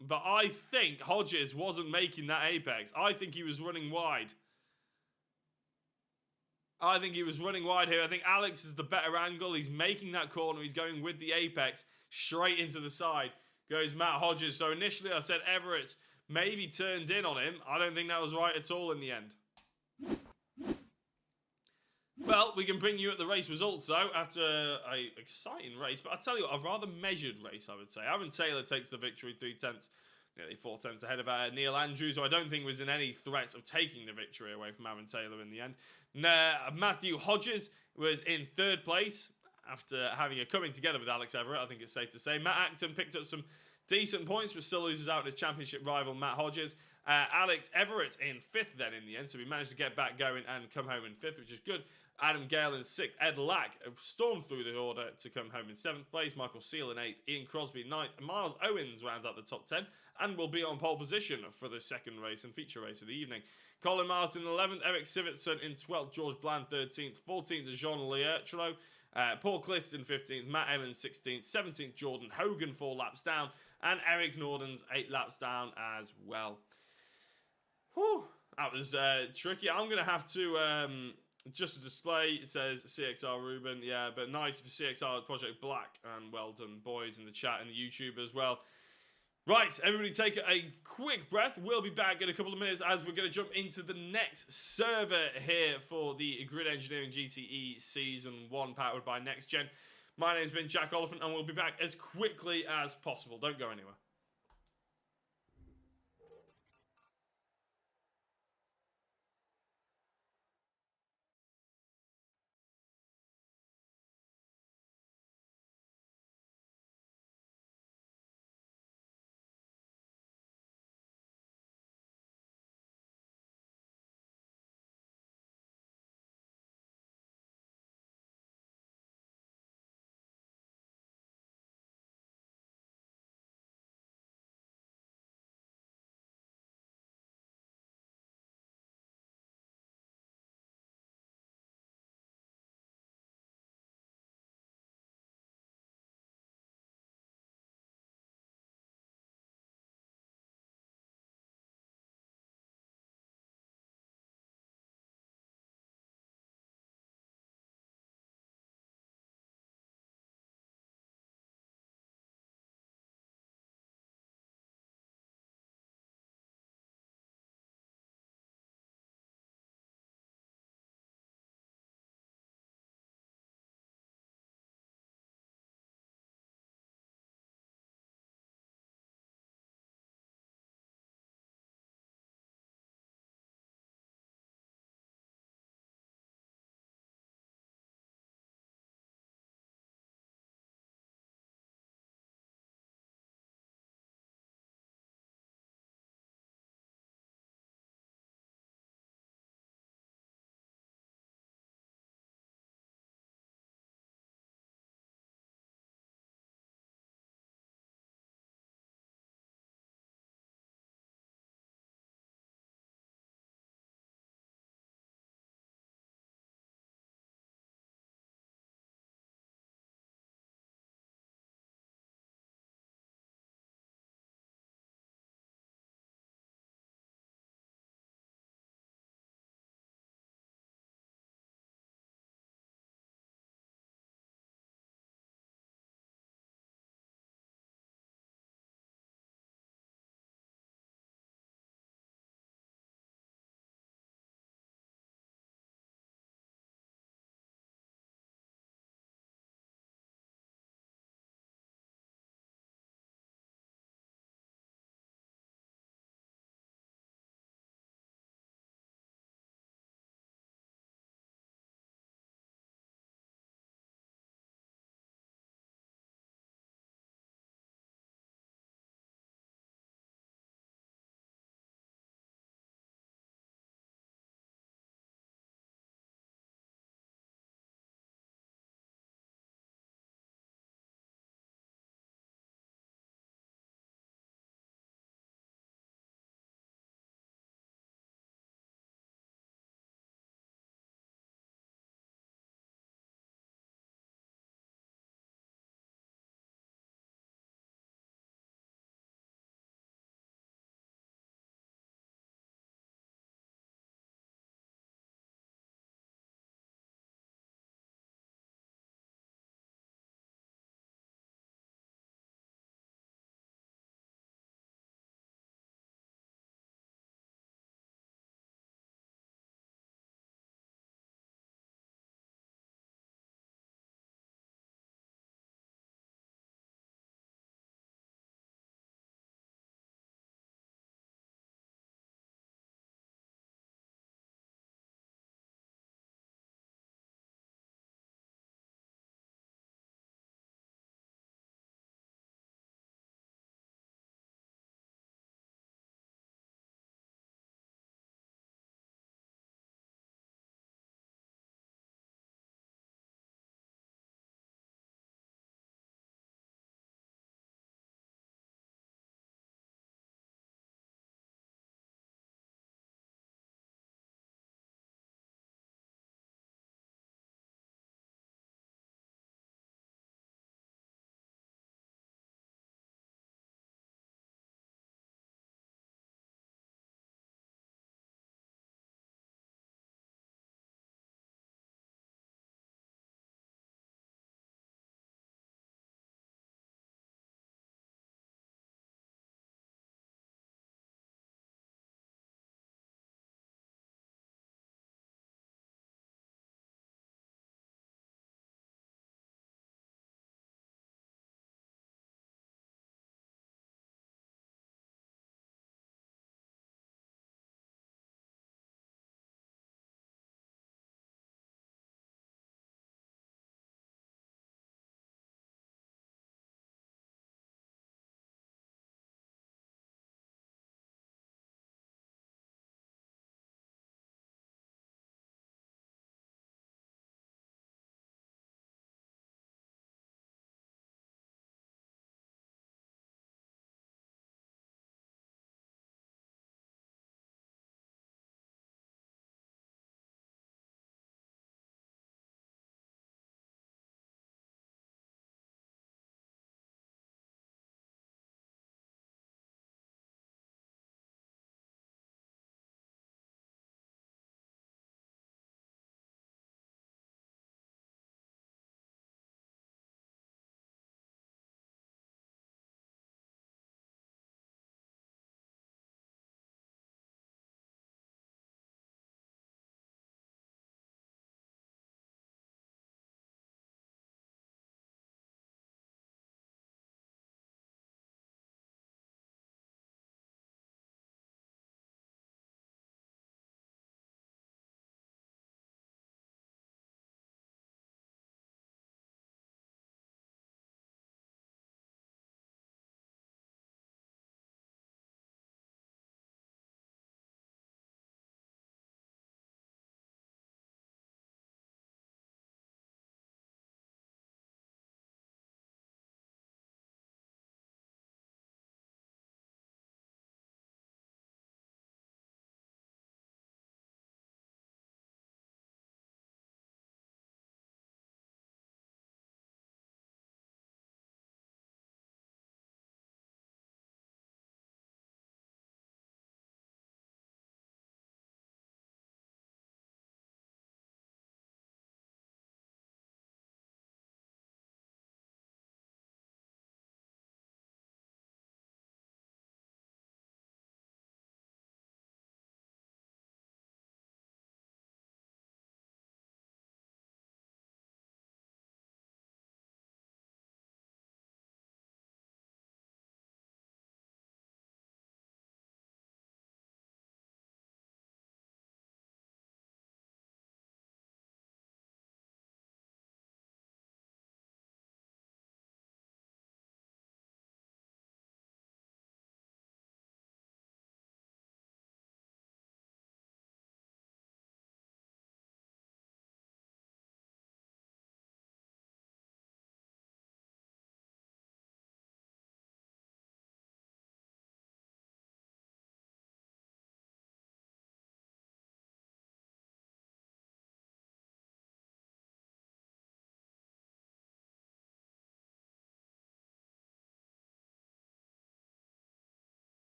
but I think Hodges wasn't making that apex. I think he was running wide. I think he was running wide here. I think Alex is the better angle. He's making that corner. He's going with the apex straight into the side. Goes Matt Hodges. So initially I said Everett maybe turned in on him. I don't think that was right at all in the end. Well, we can bring you at the race results, though, after an exciting race. But I'll tell you what, a rather measured race, I would say. Aaron Taylor takes the victory 3/10, nearly 4/10 ahead of Neil Andrews, who I don't think was in any threat of taking the victory away from Aaron Taylor in the end. Matthew Hodges was in third place after having a coming together with Alex Everett, I think it's safe to say. Matt Acton picked up some decent points, but still loses out to his championship rival, Matt Hodges. Alex Everett in fifth then in the end, so we managed to get back going and come home in fifth, which is good. Adam Gale in sixth. Ed Lack stormed through the order to come home in seventh place. Michael Seal in eighth. Ian Crosby ninth. Miles Owens rounds out the top 10 and will be on pole position for the second race and feature race of the evening. Colin Martin 11th. Eric Sivertson in 12th. George Bland 13th. 14th Jean Liertro. Paul Clifton 15th. Matt Evans 16th. 17th Jordan Hogan 4 laps down. And Eric Norden's 8 laps down as well. Whew, that was tricky. I'm going to have to... just a display, it says CXR Ruben, yeah, but nice for CXR Project Black, and well done, boys, in the chat and the YouTube as well. Right, everybody take a quick breath. We'll be back in a couple of minutes as we're going to jump into the next server here for the GRID Engineering GTE Season 1, powered by NXTGEN. My name's been Jack Oliphant, and we'll be back as quickly as possible. Don't go anywhere.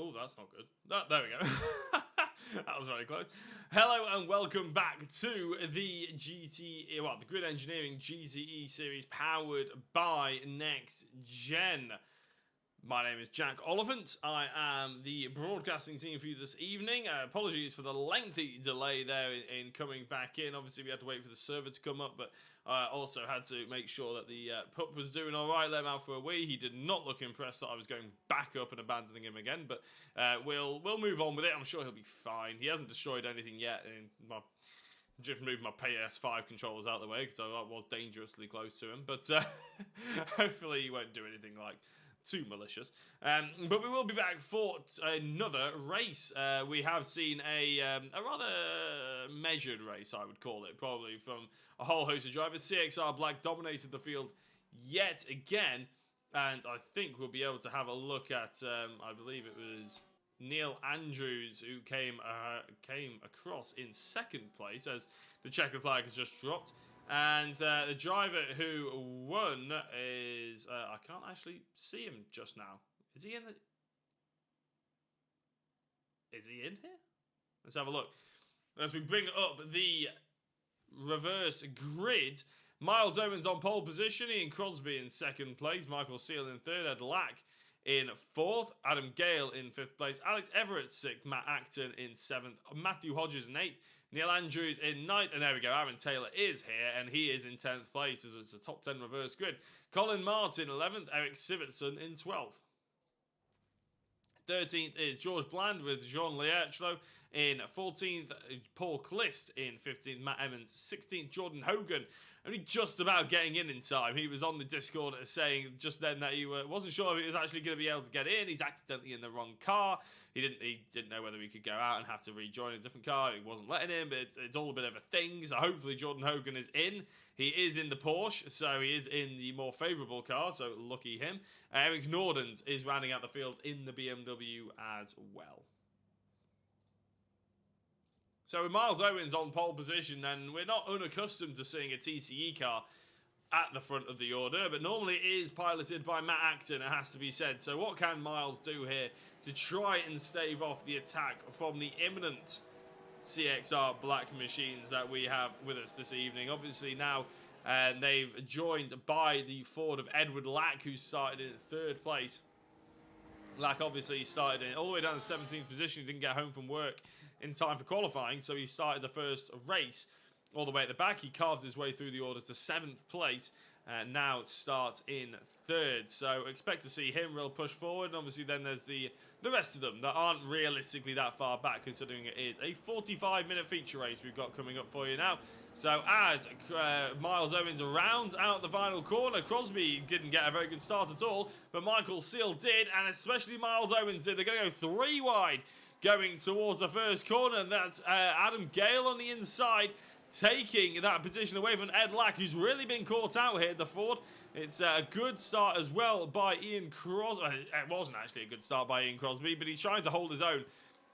Oh, that's not good. There we go. That was very close. Hello and welcome back to the GTE, well, the Grid Engineering GTE series powered by NXTGEN. My name is Jack Oliphant. I am the broadcasting team for you this evening. Apologies for the lengthy delay there in coming back in. Obviously, we had to wait for the server to come up, but I also had to make sure that the pup was doing all right. Let him out for a wee. He did not look impressed that I was going back up and abandoning him again, but we'll move on with it. I'm sure he'll be fine. He hasn't destroyed anything yet. Just moved my PS5 controllers out of the way because I was dangerously close to him, but hopefully he won't do anything like too malicious. But we will be back for another race. We have seen a rather measured race, I would call it, probably, from a whole host of drivers. CXR Black dominated the field yet again, and I think we'll be able to have a look at, I believe it was Neil Andrews who came across in second place as the checker flag has just dropped. And the driver who won is... I can't actually see him just now. Is he in the... Is he in here? Let's have a look. As we bring up the reverse grid, Miles Owens on pole position, Ian Crosby in second place, Michael Seal in third, Ed Lack in fourth, Adam Gale in fifth place, Alex Everett sixth, Matt Acton in seventh, Matthew Hodges in eighth, Neil Andrews in ninth, and there we go, Aaron Taylor is here, and he is in 10th place as it's a top 10 reverse grid. Colin Martin 11th, Eric Sivertson in 12th. 13th is George Bland with Jean Leertlo in 14th, Paul Clist in 15th, Matt Emmons 16th, Jordan Hogan only just about getting in time. He was on the Discord saying just then that he wasn't sure if he was actually going to be able to get in. He's accidentally in the wrong car. He didn't know whether he could go out and have to rejoin a different car. He wasn't letting him, but it's all a bit of a thing. So hopefully Jordan Hogan is in. He is in the Porsche, so he is in the more favourable car, so lucky him. Eric Nordens is rounding out the field in the BMW as well. So with Miles Owens on pole position, then we're not unaccustomed to seeing a TCE car at the front of the order, but normally it is piloted by Matt Acton, it has to be said. So what can Miles do here to try and stave off the attack from the imminent CXR Black machines that we have with us this evening? Obviously now they've joined by the Ford of Edward Lack, who started in third place. Lack obviously started in all the way down to 17th position. He didn't get home from work in time for qualifying, so he started the first race all the way at the back. He carved his way through the order to 7th place, and now starts in third. So expect to see him real push forward, and obviously then there's the rest of them that aren't realistically that far back, considering it is a 45-minute feature race we've got coming up for you now. So as Miles Owens rounds out the final corner, Crosby didn't get a very good start at all, but Michael Seal did, and especially Miles Owens did. They're going to go 3 wide going towards the first corner, and that's Adam Gale on the inside, taking that position away from Ed Lack, who's really been caught out here, the Ford. It's a good start as well by Ian Crosby. It wasn't actually a good start by Ian Crosby, but he's trying to hold his own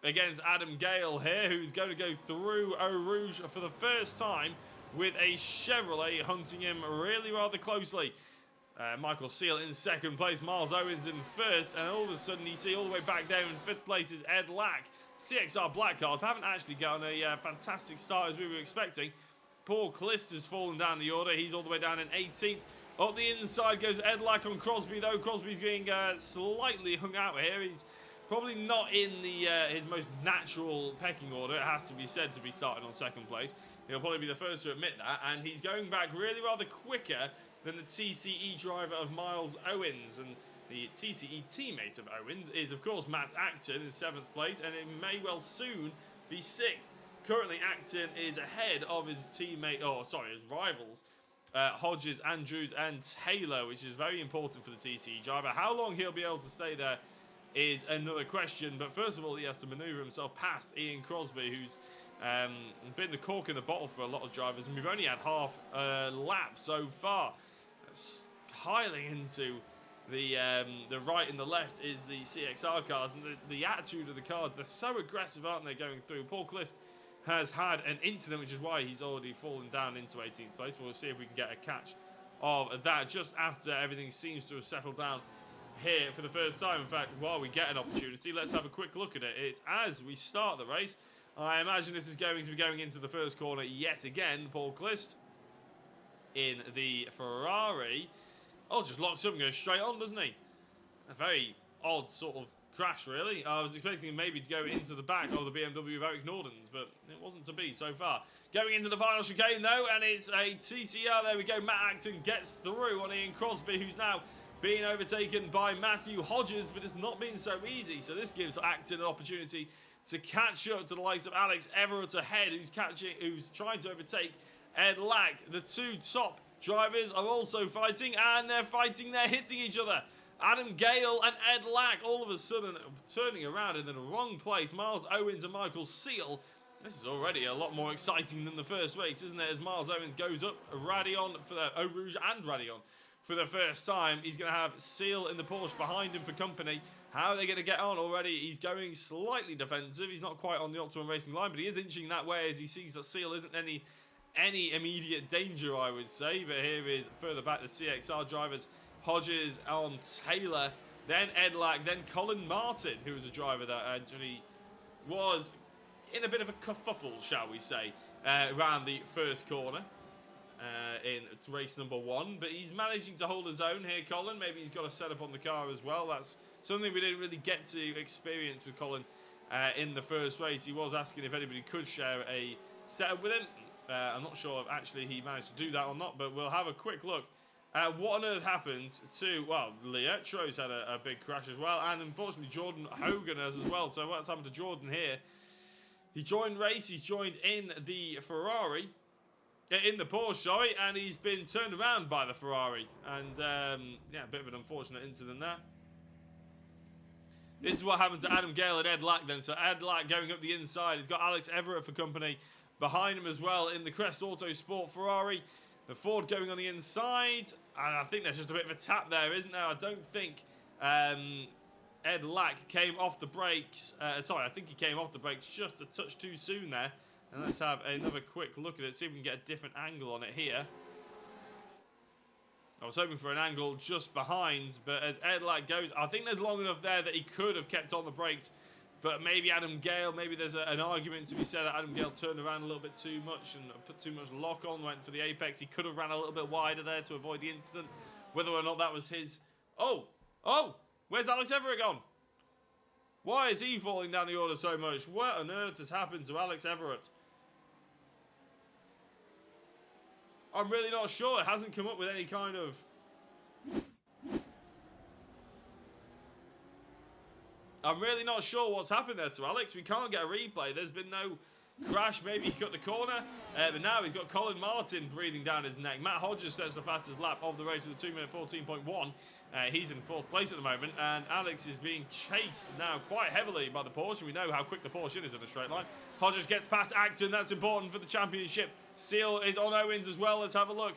against Adam Gale here, who's going to go through Eau Rouge for the first time with a Chevrolet hunting him really rather closely. Michael Seal in second place, Miles Owens in first, and all of a sudden you see all the way back down in fifth place is Ed Lack. CXR Black cars haven't actually gotten a fantastic start as we were expecting. Paul Clist has fallen down the order. He's all the way down in 18th. Up the inside goes Ed Lack on Crosby, though. Crosby's being slightly hung out here. He's probably not in the his most natural pecking order, it has to be said, to be starting on second place. He'll probably be the first to admit that, and he's going back really rather quicker than the TCE driver of Miles Owens. And the TCE teammate of Owens is, of course, Matt Acton in 7th place, and it may well soon be 6th. Currently, Acton is ahead of his teammate, his rivals, Hodges, Andrews, and Taylor, which is very important for the TCE driver. How long he'll be able to stay there is another question, but first of all, he has to maneuver himself past Ian Crosby, who's been the cork in the bottle for a lot of drivers, and we've only had half a lap so far. Highly into the right and the left is the CXR cars, and the attitude of the cars, they're so aggressive, aren't they, going through? Paul Clist has had an incident, which is why he's already fallen down into 18th place. We'll see if we can get a catch of that just after everything seems to have settled down here for the first time. In fact, while we get an opportunity, let's have a quick look at it. It's as we start the race. I imagine this is going to be going into the first corner yet again. Paul Clist in the Ferrari. Oh, just locks up and goes straight on, doesn't he? A very odd sort of crash, really. I was expecting him maybe to go into the back of the BMW of Eric Norden's, but it wasn't to be so far. Going into the final chicane, though, and it's a TCR. There we go. Matt Acton gets through on Ian Crosby, who's now being overtaken by Matthew Hodges, but it's not been so easy. So this gives Acton an opportunity to catch up to the likes of Alex Everett ahead, who's trying to overtake Ed Lack. The two top drivers are also fighting, and they're hitting each other. Adam Gale and Ed Lack all of a sudden turning around in the wrong place. Miles Owens and Michael Seal. This is already a lot more exciting than the first race, isn't it? As Miles Owens goes up, Radion for the Eau Rouge and Radion for the first time. He's going to have Seal in the Porsche behind him for company. How are they going to get on already? He's going slightly defensive. He's not quite on the optimum racing line, but he is inching that way as he sees that Seal isn't any immediate danger, I would say. But here is further back the CXR drivers. Hodges on Taylor, then Ed Lack, then Colin Martin, who was a driver that actually was in a bit of a kerfuffle, shall we say, around the first corner in race number 1. But he's managing to hold his own here, Colin. Maybe he's got a setup on the car as well. That's something we didn't really get to experience with Colin in the first race. He was asking if anybody could share a setup with him. I'm not sure if actually he managed to do that or not, but we'll have a quick look. What on earth happened to, well, Lietro's had a big crash as well, and unfortunately Jordan Hogan has as well. So what's happened to Jordan here? He joined race, he's joined in the Ferrari, in the Porsche, sorry, and he's been turned around by the Ferrari. And, yeah, a bit of an unfortunate incident there. This is what happened to Adam Gale and Ed Lack then. So Ed Lack going up the inside. He's got Alex Everett for company behind him as well in the Crest Autosport Ferrari. The Ford going on the inside, and I think there's just a bit of a tap there, isn't there? I don't think Ed Lack came off the brakes. Sorry, I think he came off the brakes just a touch too soon there. And let's have another quick look at it, see if we can get a different angle on it here. I was hoping for an angle just behind, but as Ed Lack goes, I think there's long enough there that he could have kept on the brakes. But maybe Adam Gale, maybe there's an argument to be said that Adam Gale turned around a little bit too much and put too much lock on, went for the apex. He could have ran a little bit wider there to avoid the incident. Whether or not that was his... Oh! Where's Alex Everett gone? Why is he falling down the order so much? What on earth has happened to Alex Everett? I'm really not sure. It hasn't come up with any kind of... I'm really not sure what's happened there to Alex. We can't get a replay. There's been no crash. Maybe he cut the corner. But now he's got Colin Martin breathing down his neck. Matt Hodges sets the fastest lap of the race with a 2-minute 14.1. He's in 4th place at the moment. And Alex is being chased now quite heavily by the Porsche. We know how quick the Porsche is in a straight line. Hodges gets past Acton. That's important for the championship. Seal is on Owens as well. Let's have a look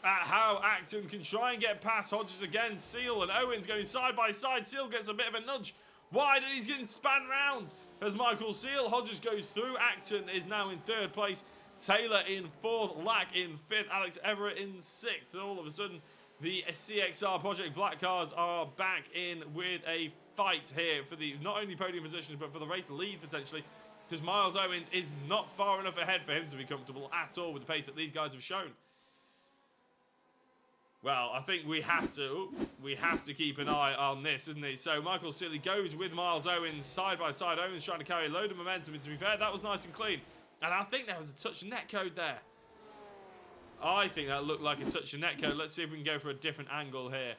at how Acton can try and get past Hodges again. Seal and Owens going side by side. Seal gets a bit of a nudge. Why did he get spun round? As Michael Seal, Hodges goes through. Acton is now in 3rd place. Taylor in 4th. Lack in 5th. Alex Everett in 6th. All of a sudden, the CXR Project Black cars are back in with a fight here for the not only podium positions, but for the race lead potentially. Because Miles Owens is not far enough ahead for him to be comfortable at all with the pace that these guys have shown. Well, I think we have to keep an eye on this, isn't it? So Michael Sealy goes with Miles Owens side by side. Owens trying to carry a load of momentum, and to be fair, that was nice and clean. And I think there was a touch of netcode there. I think that looked like a touch of netcode. Let's see if we can go for a different angle here.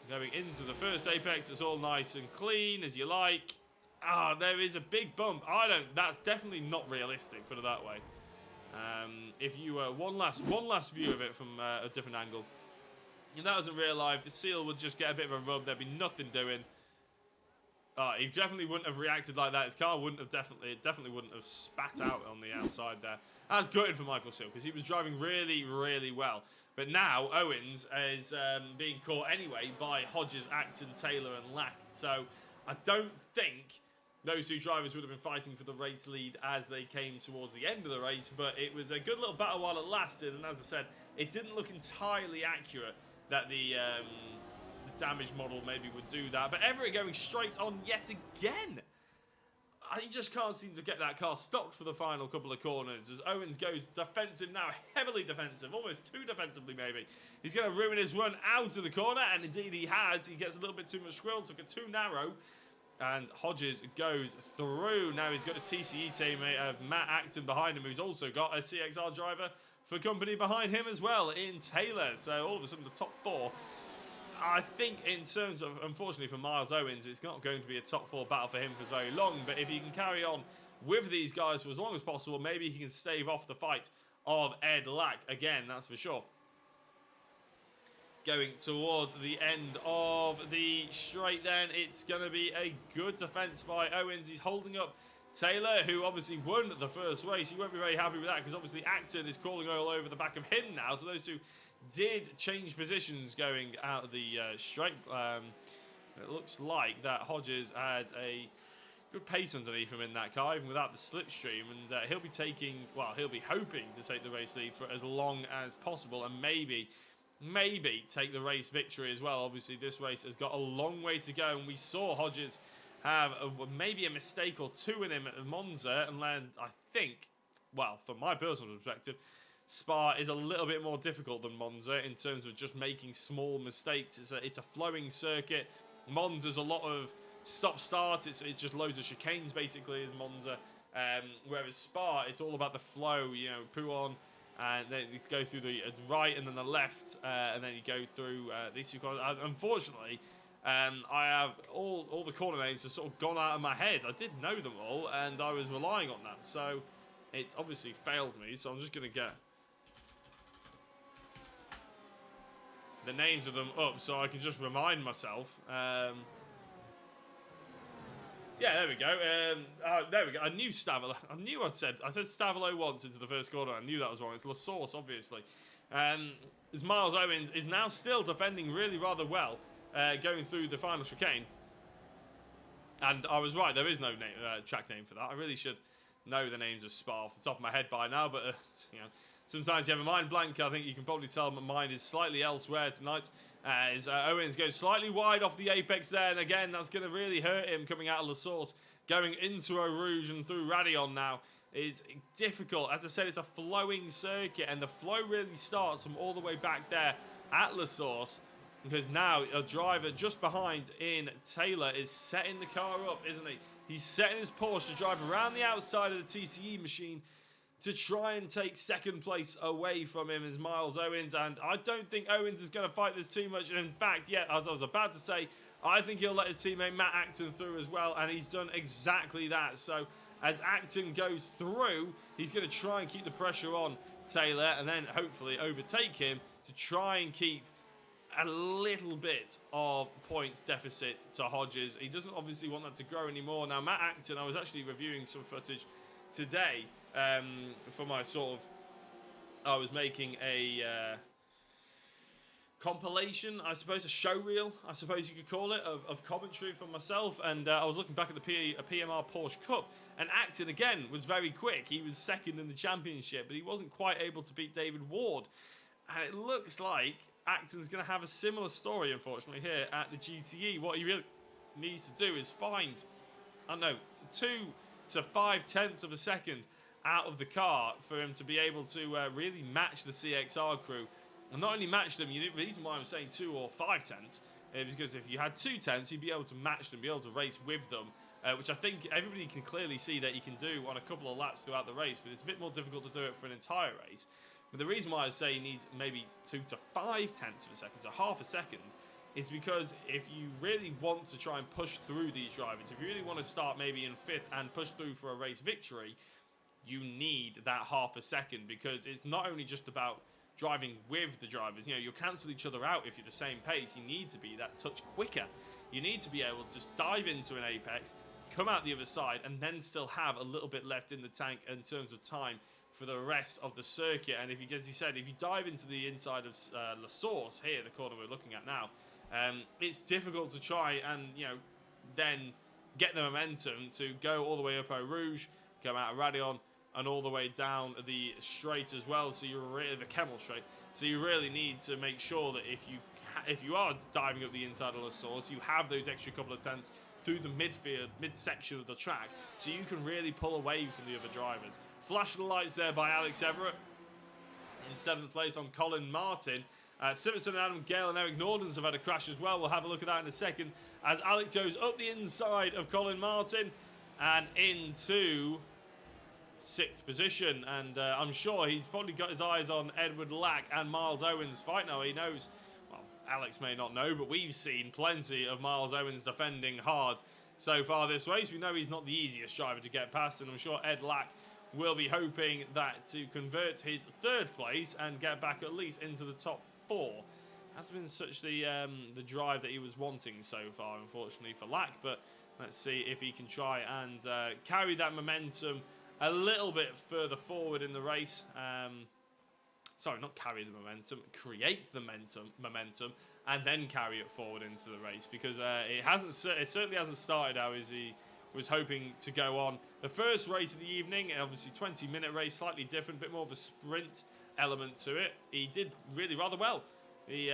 Going into the first apex, it's all nice and clean as you like. Ah, there is a big bump. That's definitely not realistic, put it that way. If you one last view of it from a different angle. If that was in real life, the Seal would just get a bit of a rub. There'd be nothing doing. He definitely wouldn't have reacted like that. His car wouldn't have definitely wouldn't have spat out on the outside there. That's gutted for Michael Seal because he was driving really, really well. But now Owens is being caught anyway by Hodges, Acton, Taylor, and Lack. So I don't think those two drivers would have been fighting for the race lead as they came towards the end of the race. But it was a good little battle while it lasted. And as I said, it didn't look entirely accurate that the damage model maybe would do that. But Everett going straight on yet again. I just can't seem to get that car stopped for the final couple of corners as Owens goes defensive now, heavily defensive, almost too defensively maybe. He's going to ruin his run out of the corner, and indeed he has. He gets a little bit too much squirrel, took it too narrow, and Hodges goes through. Now he's got a TCE teammate of Matt Acton behind him, who's also got a CXR driver for company behind him as well in Taylor. So all of a sudden the top four, I think in terms of, unfortunately for Miles Owens, it's not going to be a top four battle for him for very long. But if he can carry on with these guys for as long as possible, maybe he can stave off the fight of Ed Lack again, that's for sure. Going towards the end of the straight then, it's going to be a good defense by Owens. He's holding up Taylor, who obviously won the first race. He won't be very happy with that because obviously Acton is crawling all over the back of him now. So those two did change positions going out of the straight. It looks like that Hodges had a good pace underneath him in that car, even without the slipstream, and he'll be taking, well, he'll be hoping to take the race lead for as long as possible, and maybe take the race victory as well. Obviously, this race has got a long way to go, and we saw Hodges have maybe a mistake or two in him at Monza, and then I think, well, from my personal perspective, Spa is a little bit more difficult than Monza in terms of just making small mistakes. It's a flowing circuit. Monza's a lot of stop-start. It's just loads of chicanes, basically, as Monza. Whereas Spa, it's all about the flow, you know, Pouon, and then you go through the right and then the left, and then you go through these two corners. Unfortunately, I have all the corner names have sort of gone out of my head. I did know them all, and I was relying on that. So it's obviously failed me, so I'm just going to get the names of them up so I can just remind myself. Yeah, there we go. There we go. I knew Stavilo. I said Stavilo once into the first corner. I knew that was wrong. It's La Source, obviously. As Miles Owens is now still defending really rather well, going through the final chicane. And I was right. There is no track name for that. I really should know the names of Spa off the top of my head by now, but you know, sometimes you have a mind blank. I think you can probably tell my mind is slightly elsewhere tonight. As Owens goes slightly wide off the apex there, and again, that's going to really hurt him coming out of La Source. Going into Eau Rouge and through Radion now is difficult. As I said, it's a flowing circuit, and the flow really starts from all the way back there at La Source, because now a driver just behind in Taylor is setting the car up, isn't he? He's setting his Porsche to drive around the outside of the TCE machine to try and take second place away from him as Miles Owens. And I don't think Owens is going to fight this too much. And in fact, yeah, as I was about to say, I think he'll let his teammate Matt Acton through as well. And he's done exactly that. So as Acton goes through, he's going to try and keep the pressure on Taylor and then hopefully overtake him to try and keep a little bit of points deficit to Hodges. He doesn't obviously want that to grow anymore. Now, Matt Acton, I was actually reviewing some footage today for my sort of, I was making a compilation, I suppose, a show reel, I suppose you could call it, of commentary for myself, and I was looking back at the PMR Porsche Cup, and Acton again was very quick. He was second in the championship, but he wasn't quite able to beat David Ward, and it looks like Acton's going to have a similar story, unfortunately, here at the GTE. What he really needs to do is find, I don't know, 2 to 5/10 of a second out of the car for him to be able to really match the CXR crew. And not only match them, the reason why I'm saying 2 or 5/10 is because if you had 2/10, you'd be able to match them, be able to race with them, which I think everybody can clearly see that you can do on a couple of laps throughout the race, but it's a bit more difficult to do it for an entire race. But the reason why I say you need maybe 2 to 5/10 of a second, so half a second, is because if you really want to try and push through these drivers, if you really want to start maybe in 5th and push through for a race victory, you need that half a second, because it's not only just about driving with the drivers. You know, you'll cancel each other out if you're the same pace. You need to be that touch quicker. You need to be able to just dive into an apex, come out the other side, and then still have a little bit left in the tank in terms of time for the rest of the circuit. And if you, as you said, if you dive into the inside of La Source here, the corner we're looking at now, it's difficult to try and, you know, then get the momentum to go all the way up Eau Rouge, come out of Radion, and all the way down the straight as well. So you're really the Kemmel straight. So you really need to make sure that if if you are diving up the inside of the source, you have those extra couple of tenths through the midsection of the track, so you can really pull away from the other drivers. Flash of the lights there by Alex Everett. In 7th place on Colin Martin. Sivertson and Adam Gale and Eric Nordens have had a crash as well. We'll have a look at that in a second. As Alex goes up the inside of Colin Martin and into 6th position. And I'm sure he's probably got his eyes on Edward Lack and Miles Owens' fight now. He knows, well, Alex may not know, but we've seen plenty of Miles Owens defending hard so far this race. We know he's not the easiest driver to get past, and I'm sure Ed Lack will be hoping that to convert his 3rd place and get back at least into the top 4. Hasn't been such the drive that he was wanting so far, unfortunately, for Lack. But let's see if he can try and carry that momentum a little bit further forward in the race. Sorry, not carry the momentum, create the momentum, and then carry it forward into the race, because it certainly hasn't started how he was hoping to go on. The first race of the evening, obviously 20-minute race, slightly different, a bit more of a sprint element to it. He did really rather well. He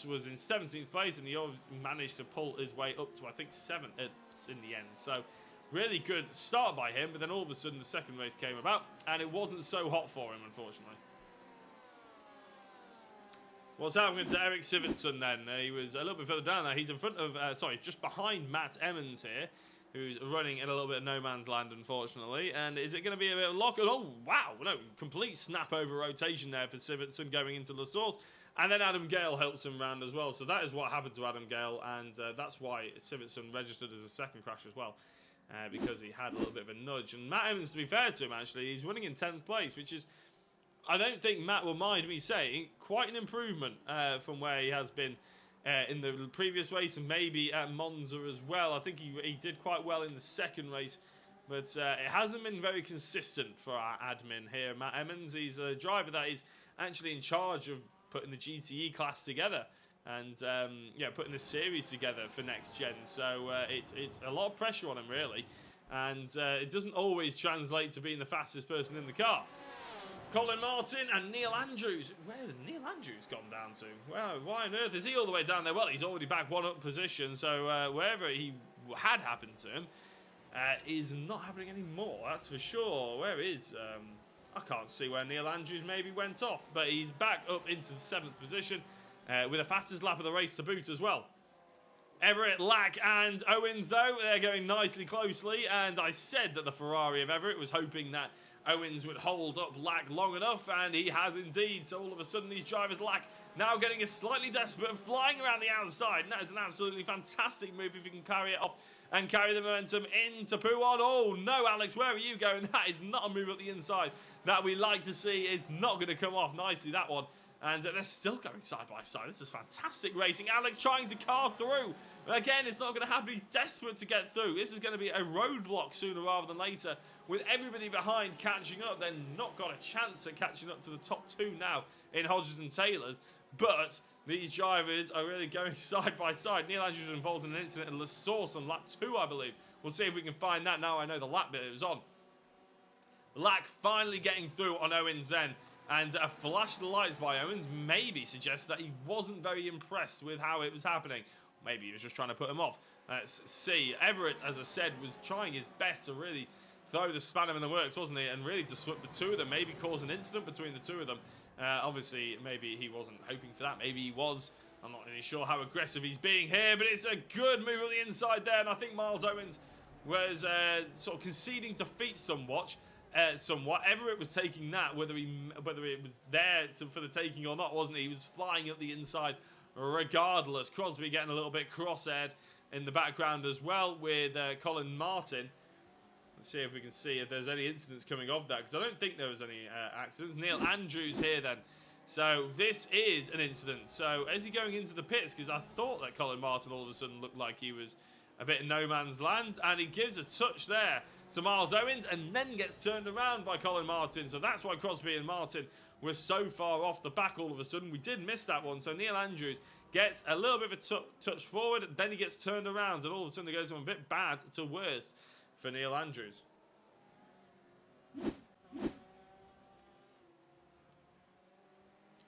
was in 17th place, and he managed to pull his way up to, I think, 7th in the end. So really good start by him, but then all of a sudden the second race came about, and it wasn't so hot for him, unfortunately. What's happening to Eric Sivertson then? He was a little bit further down there. He's in front of, just behind Matt Emmons here, who's running in a little bit of no man's land, unfortunately. And is it going to be a bit of lock? Oh, wow. No, complete snap over rotation there for Sivertson going into La Source. And then Adam Gale helps him round as well. So that is what happened to Adam Gale, and that's why Sivertson registered as a second crash as well, because he had a little bit of a nudge. And Matt Emmons, to be fair to him, actually, he's running in 10th place, which is, I don't think Matt will mind me saying, quite an improvement from where he has been in the previous race, and maybe at Monza as well. I think he did quite well in the second race, but it hasn't been very consistent for our admin here, Matt Emmons. He's a driver that is actually in charge of putting the GTE class together and putting the series together for NXTGEN. So it's a lot of pressure on him, really, and it doesn't always translate to being the fastest person in the car. Colin Martin and Neil Andrews. Where has Neil Andrews gone down to? Well, why on earth is he all the way down there? Well, he's already back one up position, so wherever he had happened to him is not happening anymore, that's for sure. Where is... I can't see where Neil Andrews maybe went off, but he's back up into the 7th position with the fastest lap of the race to boot as well. Everett, Lack and Owens, though, they're going nicely closely, and I said that the Ferrari of Everett was hoping that Owens would hold up Lack long enough, and he has indeed. So all of a sudden these drivers, Lack now getting a slightly desperate and flying around the outside, and that is an absolutely fantastic move if you can carry it off and carry the momentum into Pouon. Oh no, Alex, where are you going? That is not a move up the inside that we like to see. It's not going to come off nicely, that one. And they're still going side by side. This is fantastic racing. Alex trying to car through. But again, it's not going to happen. He's desperate to get through. This is going to be a roadblock sooner rather than later. With everybody behind catching up, they're not got a chance at catching up to the top 2 now in Hodges and Taylor's. But these drivers are really going side by side. Neil Andrews was involved in an incident in La Source on lap 2, I believe. We'll see if we can find that now. I know the lap bit it was on. Lack finally getting through on Owens then. And a flash of the lights by Owens maybe suggests that he wasn't very impressed with how it was happening. Maybe he was just trying to put him off. Let's see. Everett, as I said, was trying his best to really throw the spanner in the works, wasn't he? And really to swap the two of them, maybe cause an incident between the two of them. Obviously, maybe he wasn't hoping for that. Maybe he was. I'm not really sure how aggressive he's being here, but it's a good move on the inside there. And I think Miles Owens was sort of conceding defeat somewhat. Everett was taking that, whether it was there for the taking or not, wasn't he? He was flying up the inside regardless. Crosby getting a little bit cross-aired in the background as well with Colin Martin. Let's see if we can see if there's any incidents coming of that, because I don't think there was any accidents. Neil Andrews here then. So this is an incident. So is he going into the pits? Because I thought that Colin Martin all of a sudden looked like he was a bit in no man's land, and he gives a touch there to Miles Owens and then gets turned around by Colin Martin. So that's why Crosby and Martin were so far off the back all of a sudden. We did miss that one. So Neil Andrews gets a little bit of a touch forward, then he gets turned around, and all of a sudden it goes from a bit bad to worst for Neil Andrews.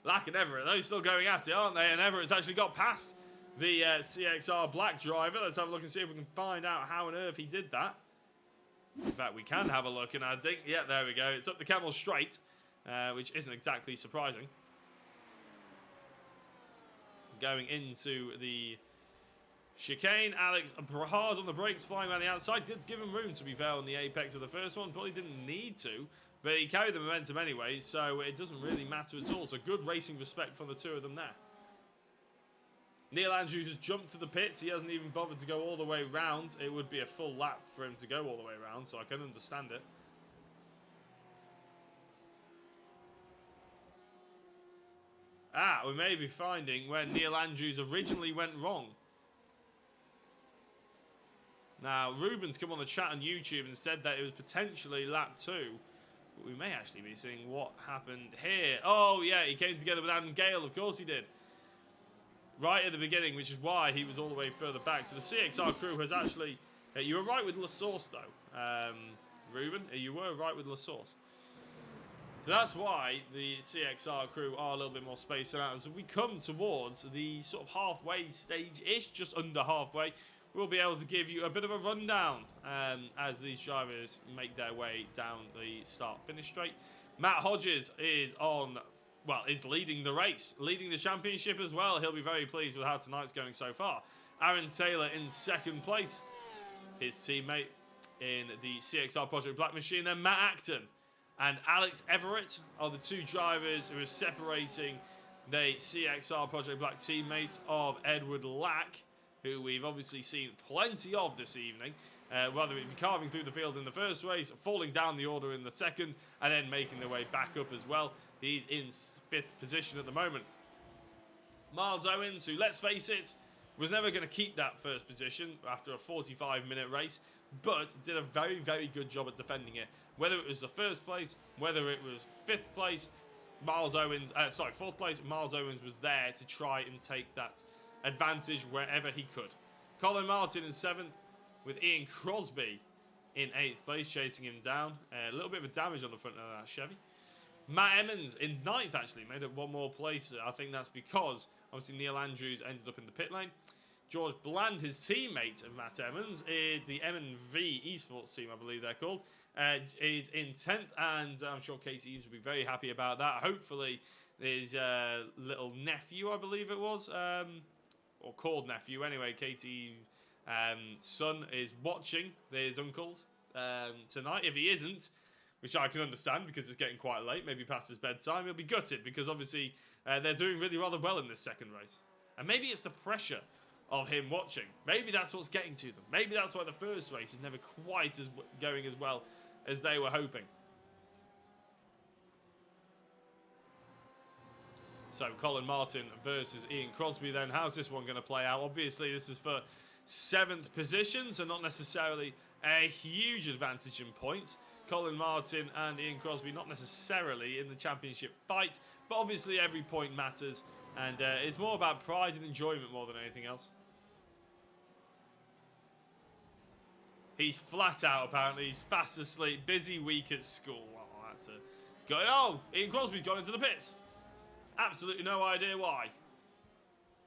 Lack and Everett, those still going at it, aren't they? And Everett's actually got past the CXR black driver. Let's have a look and see if we can find out how on earth he did that. In fact, we can have a look, and I think, yeah, there we go. It's up the Camel Straight, which isn't exactly surprising. Going into the chicane, Alex hard on the brakes, flying around the outside. Did give him room, to be fair, on the apex of the first one. Probably didn't need to, but he carried the momentum anyway, so it doesn't really matter at all. So good racing respect from the two of them there. Neil Andrews has jumped to the pits. He hasn't even bothered to go all the way round. It would be a full lap for him to go all the way round, so I can understand it. We may be finding where Neil Andrews originally went wrong. Now, Ruben's come on the chat on YouTube and said that it was potentially lap 2. But we may actually be seeing what happened here. Oh, yeah, he came together with Adam Gale. Of course he did. Right at the beginning, which is why he was all the way further back. So the CXR crew has actually... you were right with La Source, though, Ruben. You were right with La Source. So that's why the CXR crew are a little bit more spaced out. As we come towards the sort of halfway stage-ish, just under halfway, we'll be able to give you a bit of a rundown as these drivers make their way down the start-finish straight. Matt Hodges is on... well, is leading the race, leading the championship as well. He'll be very pleased with how tonight's going so far. Aaron Taylor in second place. His teammate in the CXR Project Black Machine. Then Matt Acton and Alex Everett are the two drivers who are separating the CXR Project Black teammate of Edward Lack, who we've obviously seen plenty of this evening. Whether it be carving through the field in the first race, falling down the order in the second, and then making their way back up as well. He's in 5th position at the moment. Miles Owens, who, let's face it, was never going to keep that first position after a 45-minute race, but did a very, very good job at defending it. Whether it was the first place, whether it was 5th place, Miles Owens, 4th place, Miles Owens was there to try and take that advantage wherever he could. Colin Martin in 7th, with Ian Crosby in 8th place, chasing him down. A little bit of a damage on the front of that Chevy. Matt Emmons in 9th, actually, made it one more place. I think that's because, obviously, Neil Andrews ended up in the pit lane. George Bland, his teammate of Matt Emmons, is the M&V esports team, I believe they're called, is in 10th, and I'm sure Katie Eves will be very happy about that. Hopefully, his little nephew, I believe it was, or called nephew anyway, Katie son is watching his uncles tonight. If he isn't, which I can understand because it's getting quite late, maybe past his bedtime, he'll be gutted because obviously they're doing really rather well in this second race. And maybe it's the pressure of him watching. Maybe that's what's getting to them. Maybe that's why the first race is never quite as going as well as they were hoping. So Colin Martin versus Ian Crosby then. How's this one going to play out? Obviously this is for 7th position, so not necessarily a huge advantage in points. Colin Martin and Ian Crosby not necessarily in the championship fight, but obviously every point matters, and it's more about pride and enjoyment more than anything else. He's flat out, apparently. He's fast asleep. Busy week at school. Oh, that's a... Going, oh, Ian Crosby's gone into the pits. Absolutely no idea why.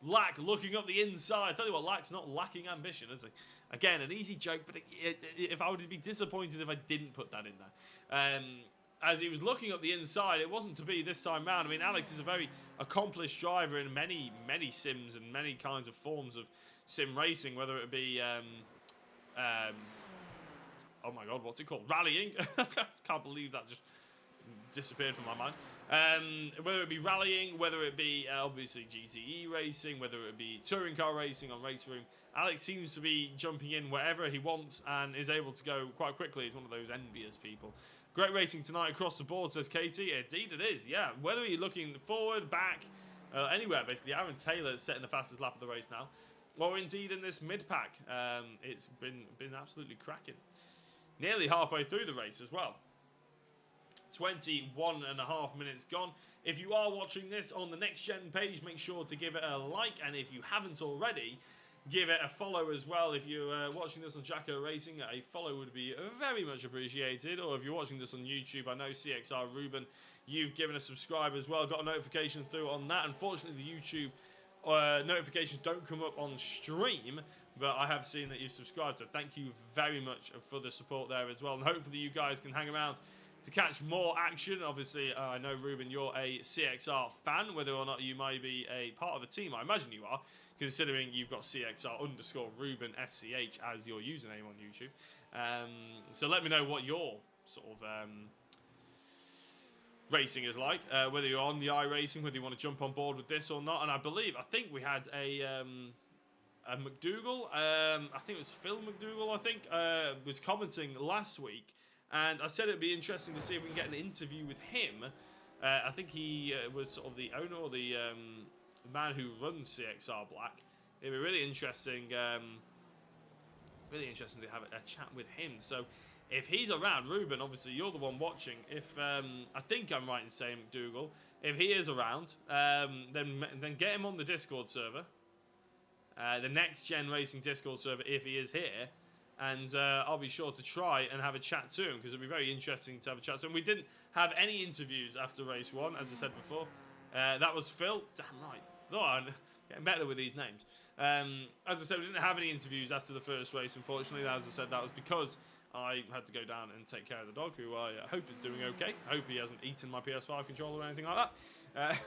Lack looking up the inside. I tell you what, Lack's not lacking ambition, is he? Again, an easy joke, but if I would be disappointed if I didn't put that in there. As he was looking up the inside, it wasn't to be this time round. I mean, Alex is a very accomplished driver in many, many sims and many kinds of forms of sim racing, whether it be... oh my god, what's it called? Rallying. Can't believe that just disappeared from my mind. Whether it be rallying, whether it be obviously GTE racing, whether it be touring car racing on Race Room, Alex seems to be jumping in wherever he wants and is able to go quite quickly. He's one of those envious people. Great racing tonight across the board, says Katie. Indeed it is, yeah. Whether you're looking forward, back, anywhere basically. Aaron Taylor is setting the fastest lap of the race now. Or indeed in this mid-pack. It's been absolutely cracking. Nearly halfway through the race as well. 21.5 minutes gone. If you are watching this on the NXTGEN page, make sure to give it a like. And if you haven't already, give it a follow as well. If you're watching this on Jacko Racing, a follow would be very much appreciated. Or if you're watching this on YouTube, I know CXR Ruben, you've given a subscribe as well. Got a notification through on that. Unfortunately, the YouTube notifications don't come up on stream, but I have seen that you've subscribed, so thank you very much for the support there as well. And hopefully you guys can hang around to catch more action. Obviously, I know, Ruben, you're a CXR fan, whether or not you might be a part of the team. I imagine you are, considering you've got CXR_Ruben SCH as your username on YouTube. So let me know what your sort of racing is like, whether you're on the iRacing, whether you want to jump on board with this or not. And I think we had a McDougall, I think it was Phil McDougall, was commenting last week, and I said it'd be interesting to see if we can get an interview with him. I think he was sort of the owner or the man who runs CXR Black. It'd be really interesting to have a chat with him. So if he's around, Ruben, obviously you're the one watching. If I think I'm right in saying McDougall, if he is around, then get him on the Discord server, the NXTGEN Racing Discord server, if he is here, and I'll be sure to try and have a chat to him, because it'll be very interesting to have a chat to him. We didn't have any interviews after race 1, as I said before. That was Phil. Damn right. No, I'm getting better with these names. As I said, we didn't have any interviews after the first race, unfortunately. As I said, that was because I had to go down and take care of the dog, who I hope is doing okay. I hope he hasn't eaten my PS5 controller or anything like that.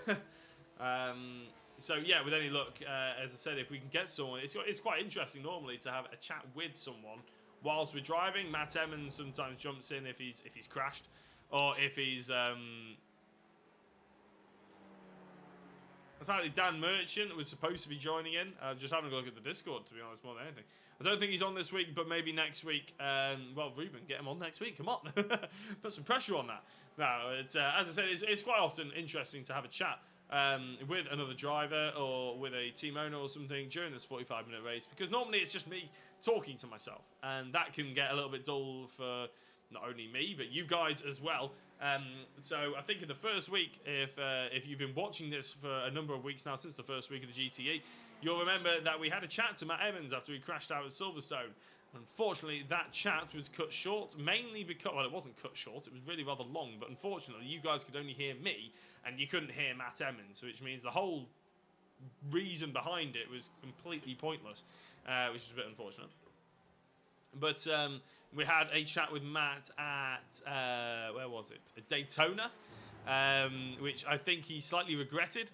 So yeah, with any luck, as I said, if we can get someone, it's quite interesting normally to have a chat with someone whilst we're driving. Matt Emmons sometimes jumps in if he's crashed, or if he's apparently Dan Merchant was supposed to be joining in. Just having a look at the Discord, to be honest, more than anything. I don't think he's on this week, but maybe next week. Well, Ruben, get him on next week. Come on, put some pressure on that. No, it's as I said, it's quite often interesting to have a chat with another driver or with a team owner or something during this 45-minute race, because normally it's just me talking to myself, and that can get a little bit dull for not only me but you guys as well. So I think in the first week, if you've been watching this for a number of weeks now, since the first week of the GTE, you'll remember that we had a chat to Matt Emmons after he crashed out at Silverstone. Unfortunately, that chat was cut short, mainly because, well, it wasn't cut short, it was really rather long, but unfortunately, you guys could only hear me, and you couldn't hear Matt Emmons, which means the whole reason behind it was completely pointless, which is a bit unfortunate. But we had a chat with Matt at, where was it? Daytona, which I think he slightly regretted.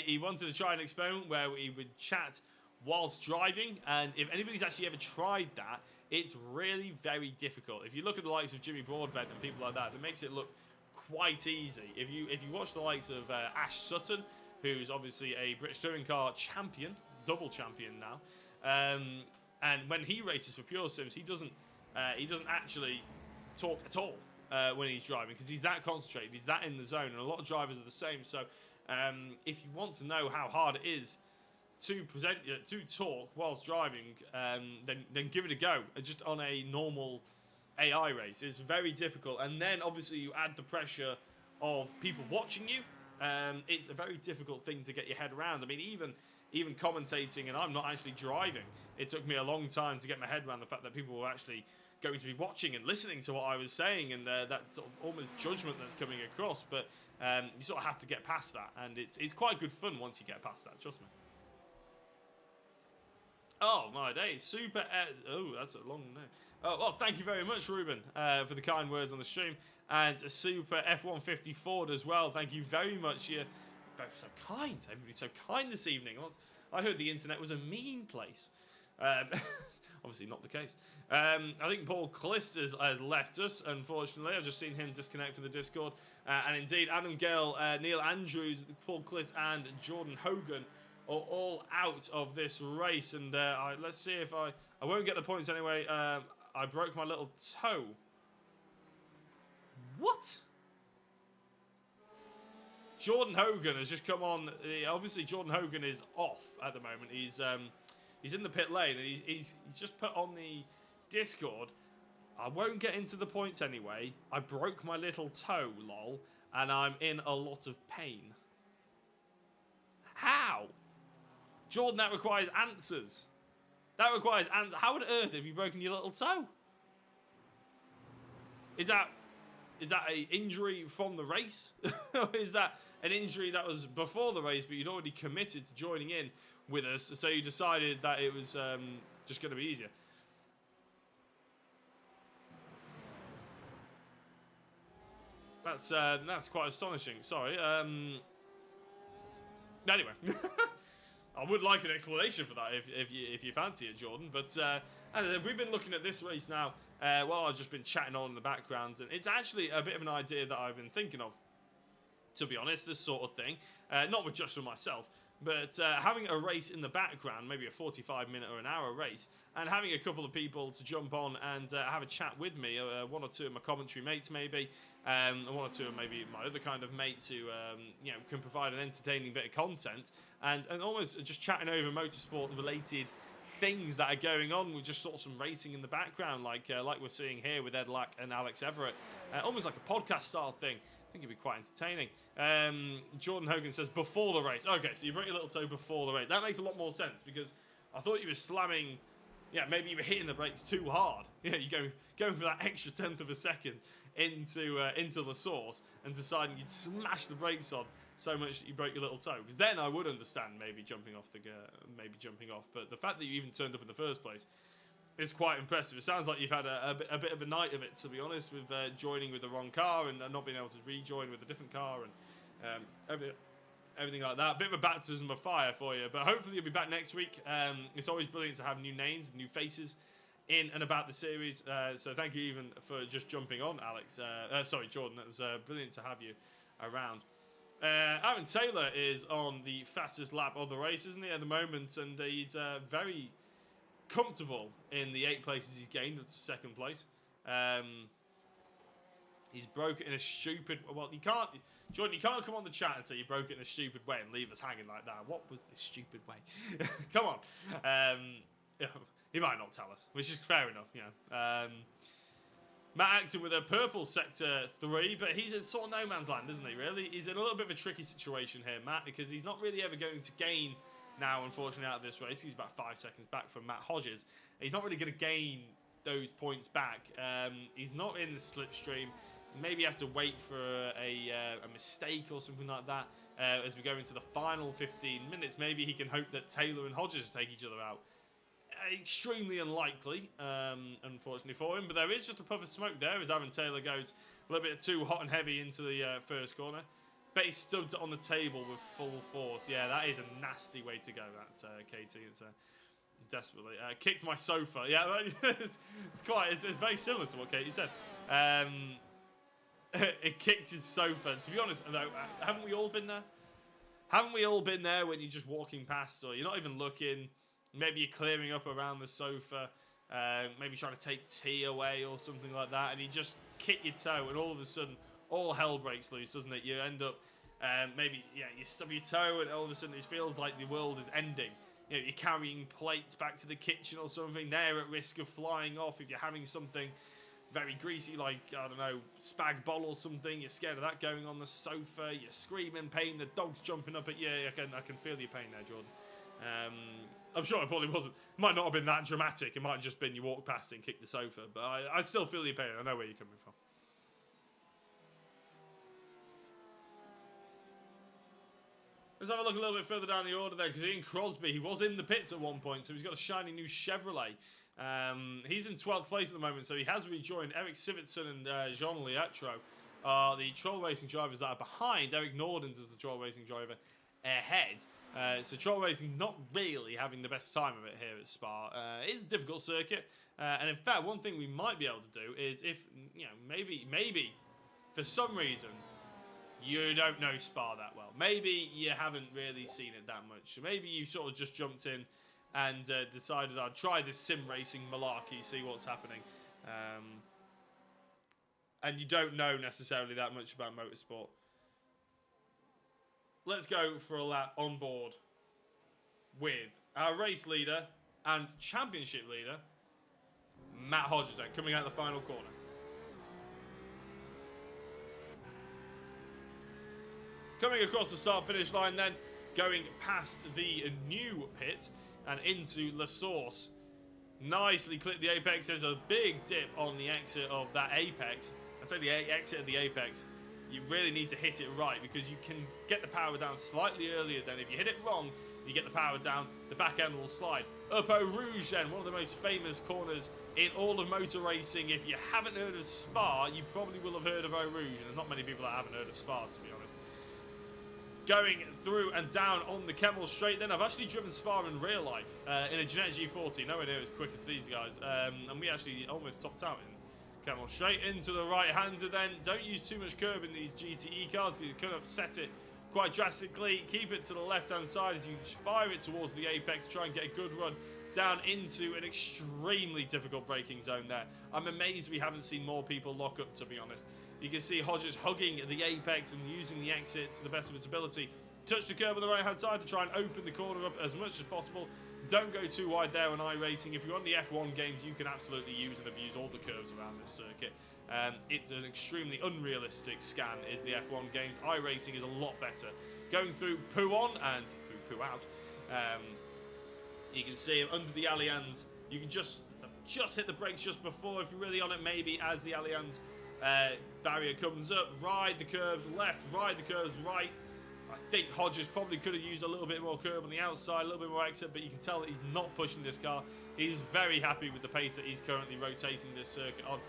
He wanted to try an experiment where we would chat whilst driving, and if anybody's actually ever tried that, it's really very difficult. If you look at the likes of Jimmy Broadbent and people like that, it makes it look quite easy. If you watch the likes of Ash Sutton, who's obviously a British Touring Car champion, double champion now, and when he races for Pure Sims, he doesn't actually talk at all when he's driving, because he's that concentrated, he's that in the zone, and a lot of drivers are the same. So if you want to know how hard it is to talk whilst driving, then give it a go. Just on a normal AI race, it's very difficult, and then obviously you add the pressure of people watching you. It's a very difficult thing to get your head around. I mean, even commentating, and I'm not actually driving, it took me a long time to get my head around the fact that people were actually going to be watching and listening to what I was saying, and that sort of almost judgment that's coming across. But you sort of have to get past that, and it's quite good fun once you get past that, trust me. Oh my day, super. Oh, that's a long name. Oh, well, thank you very much, Ruben, for the kind words on the stream, and a super F-150 Ford as well. Thank you very much. You're both so kind. Everybody's so kind this evening. I heard the internet was a mean place. Obviously not the case. I think Paul Clist has left us, unfortunately. I've just seen him disconnect from the Discord. And indeed, Adam Gale, Neil Andrews, Paul Clist, and Jordan Hogan are all out of this race. And let's see if I won't get the points anyway. I broke my little toe. What? Jordan Hogan has just come on. Obviously, Jordan Hogan is off at the moment. He's in the pit lane, and he's just put on the Discord. I won't get into the points anyway. I broke my little toe, lol, and I'm in a lot of pain. How? Jordan, that requires answers. That requires... And how on earth have you broken your little toe? Is that an injury from the race? Or is that an injury that was before the race, but you'd already committed to joining in with us, so you decided that it was just going to be easier? That's quite astonishing. Sorry. Anyway, I would like an explanation for that if you fancy it, Jordan. But we've been looking at this race now while I've just been chatting on in the background, and it's actually a bit of an idea that I've been thinking of. To be honest, this sort of thing, not with just for myself, but having a race in the background, maybe a 45-minute or an hour race, and having a couple of people to jump on and have a chat with me, one or two of my commentary mates maybe, and one or two of maybe my other kind of mates who can provide an entertaining bit of content, and almost just chatting over motorsport-related things that are going on. We just saw some racing in the background, like we're seeing here with Ed Lack and Alex Everett, almost like a podcast-style thing. I think it'd be quite entertaining. Jordan Hogan says, before the race. Okay, so you broke your little toe before the race. That makes a lot more sense, because I thought you were slamming... Yeah, maybe you were hitting the brakes too hard. Yeah, you going for that extra tenth of a second into the source and deciding you'd smash the brakes on so much that you broke your little toe. Because then I would understand maybe jumping off. But the fact that you even turned up in the first place is quite impressive. It sounds like you've had a bit of a night of it, to be honest, with joining with the wrong car and not being able to rejoin with a different car and everything like that. A bit of a baptism of fire for you, but hopefully you'll be back next week. It's always brilliant to have new names, new faces in and about the series. So thank you even for just jumping on, Alex. Sorry, Jordan. It was brilliant to have you around. Aaron Taylor is on the fastest lap of the race, isn't he, at the moment? And he's very comfortable in the 8 places he's gained up to 2nd place. He's broke it in a stupid... Well, Jordan, you can't come on the chat and say you broke it in a stupid way and leave us hanging like that. What was this stupid way? Come on. He might not tell us, which is fair enough, you know. Matt Acton with a purple sector 3, but he's in sort of no man's land, isn't he, really? He's in a little bit of a tricky situation here, Matt, because he's not really ever going to gain now, unfortunately, out of this race. He's about 5 seconds back from Matt Hodges. He's not really going to gain those points back. He's not in the slipstream. Maybe you have to wait for a mistake or something like that as we go into the final 15 minutes. Maybe he can hope that Taylor and Hodges take each other out. Extremely unlikely, unfortunately for him, but there is just a puff of smoke there as Aaron Taylor goes a little bit too hot and heavy into the first corner. Bet he stubbed it on the table with full force. Yeah, that is a nasty way to go, that, KT. It's desperately. Kicked my sofa. Yeah, it's very similar to what Katie said. It kicked his sofa. To be honest, though, haven't we all been there? Haven't we all been there when you're just walking past or you're not even looking? Maybe you're clearing up around the sofa, maybe trying to take tea away or something like that, and you just kick your toe, and all of a sudden, all hell breaks loose, doesn't it? You end up, you stub your toe, and all of a sudden it feels like the world is ending. You know, you're carrying plates back to the kitchen or something, they're at risk of flying off. If you're having something very greasy, like, I don't know, spag bol or something, you're scared of that going on the sofa, you're screaming pain, the dog's jumping up at you. I can feel your pain there, Jordan. I'm sure it probably wasn't. It might not have been that dramatic. It might have just been you walk past it and kick the sofa. But I still feel your pain. I know where you're coming from. Let's have a look a little bit further down the order there, because Ian Crosby, he was in the pits at one point, so he's got a shiny new Chevrolet. He's in 12th place at the moment, so he has rejoined Eric Sivitson and Jean Lietro, the Troll Racing drivers that are behind. Eric Nordens is the Troll Racing driver ahead. So Troll Racing not really having the best time of it here at Spa. It is a difficult circuit, and in fact, one thing we might be able to do is if, you know, maybe for some reason you don't know Spa that well. Maybe you haven't really seen it that much. Maybe you sort of just jumped in and decided I'd try this sim racing malarkey, see what's happening. And you don't know necessarily that much about motorsport. Let's go for a lap on board with our race leader and championship leader, Matt Hodges, coming out the final corner. Coming across the start-finish line then, going past the new pit and into La Source. nicely clipped the apex. There's a big dip on the exit of that apex. I say the exit of the apex. You really need to hit it right, because you can get the power down slightly earlier than if you hit it wrong, you get the power down, the back end will slide. Up Eau Rouge then, one of the most famous corners in all of motor racing. If you haven't heard of Spa, you probably will have heard of Eau Rouge, and there's not many people that haven't heard of Spa, to be honest. Going through and down on the Kemmel Straight then. I've actually driven Spa in real life, in a Ginetta G40, nowhere near as quick as these guys, and we actually almost topped out in Kemmel Straight. Into the right-hander then. Don't use too much curb in these GTE cars, because you can upset it quite drastically. Keep it to the left-hand side as you fire it towards the apex, try and get a good run down into an extremely difficult braking zone there. I'm amazed we haven't seen more people lock up, to be honest. You can see Hodges hugging the apex and using the exit to the best of his ability. Touch the curb on the right-hand side to try and open the corner up as much as possible. Don't go too wide there on iRacing. If you're on the F1 games, you can absolutely use and abuse all the curves around this circuit. It's an extremely unrealistic scan, is the F1 games. iRacing is a lot better. Going through Pouon and Poo out, you can see him under the Allianz. You can just hit the brakes just before, if you're really on it, maybe as the Allianz barrier comes up. Ride the curves left, ride the curves right. I think Hodges probably could have used a little bit more curb on the outside, a little bit more exit, but you can tell that he's not pushing this car. He's very happy with the pace that he's currently rotating this circuit on.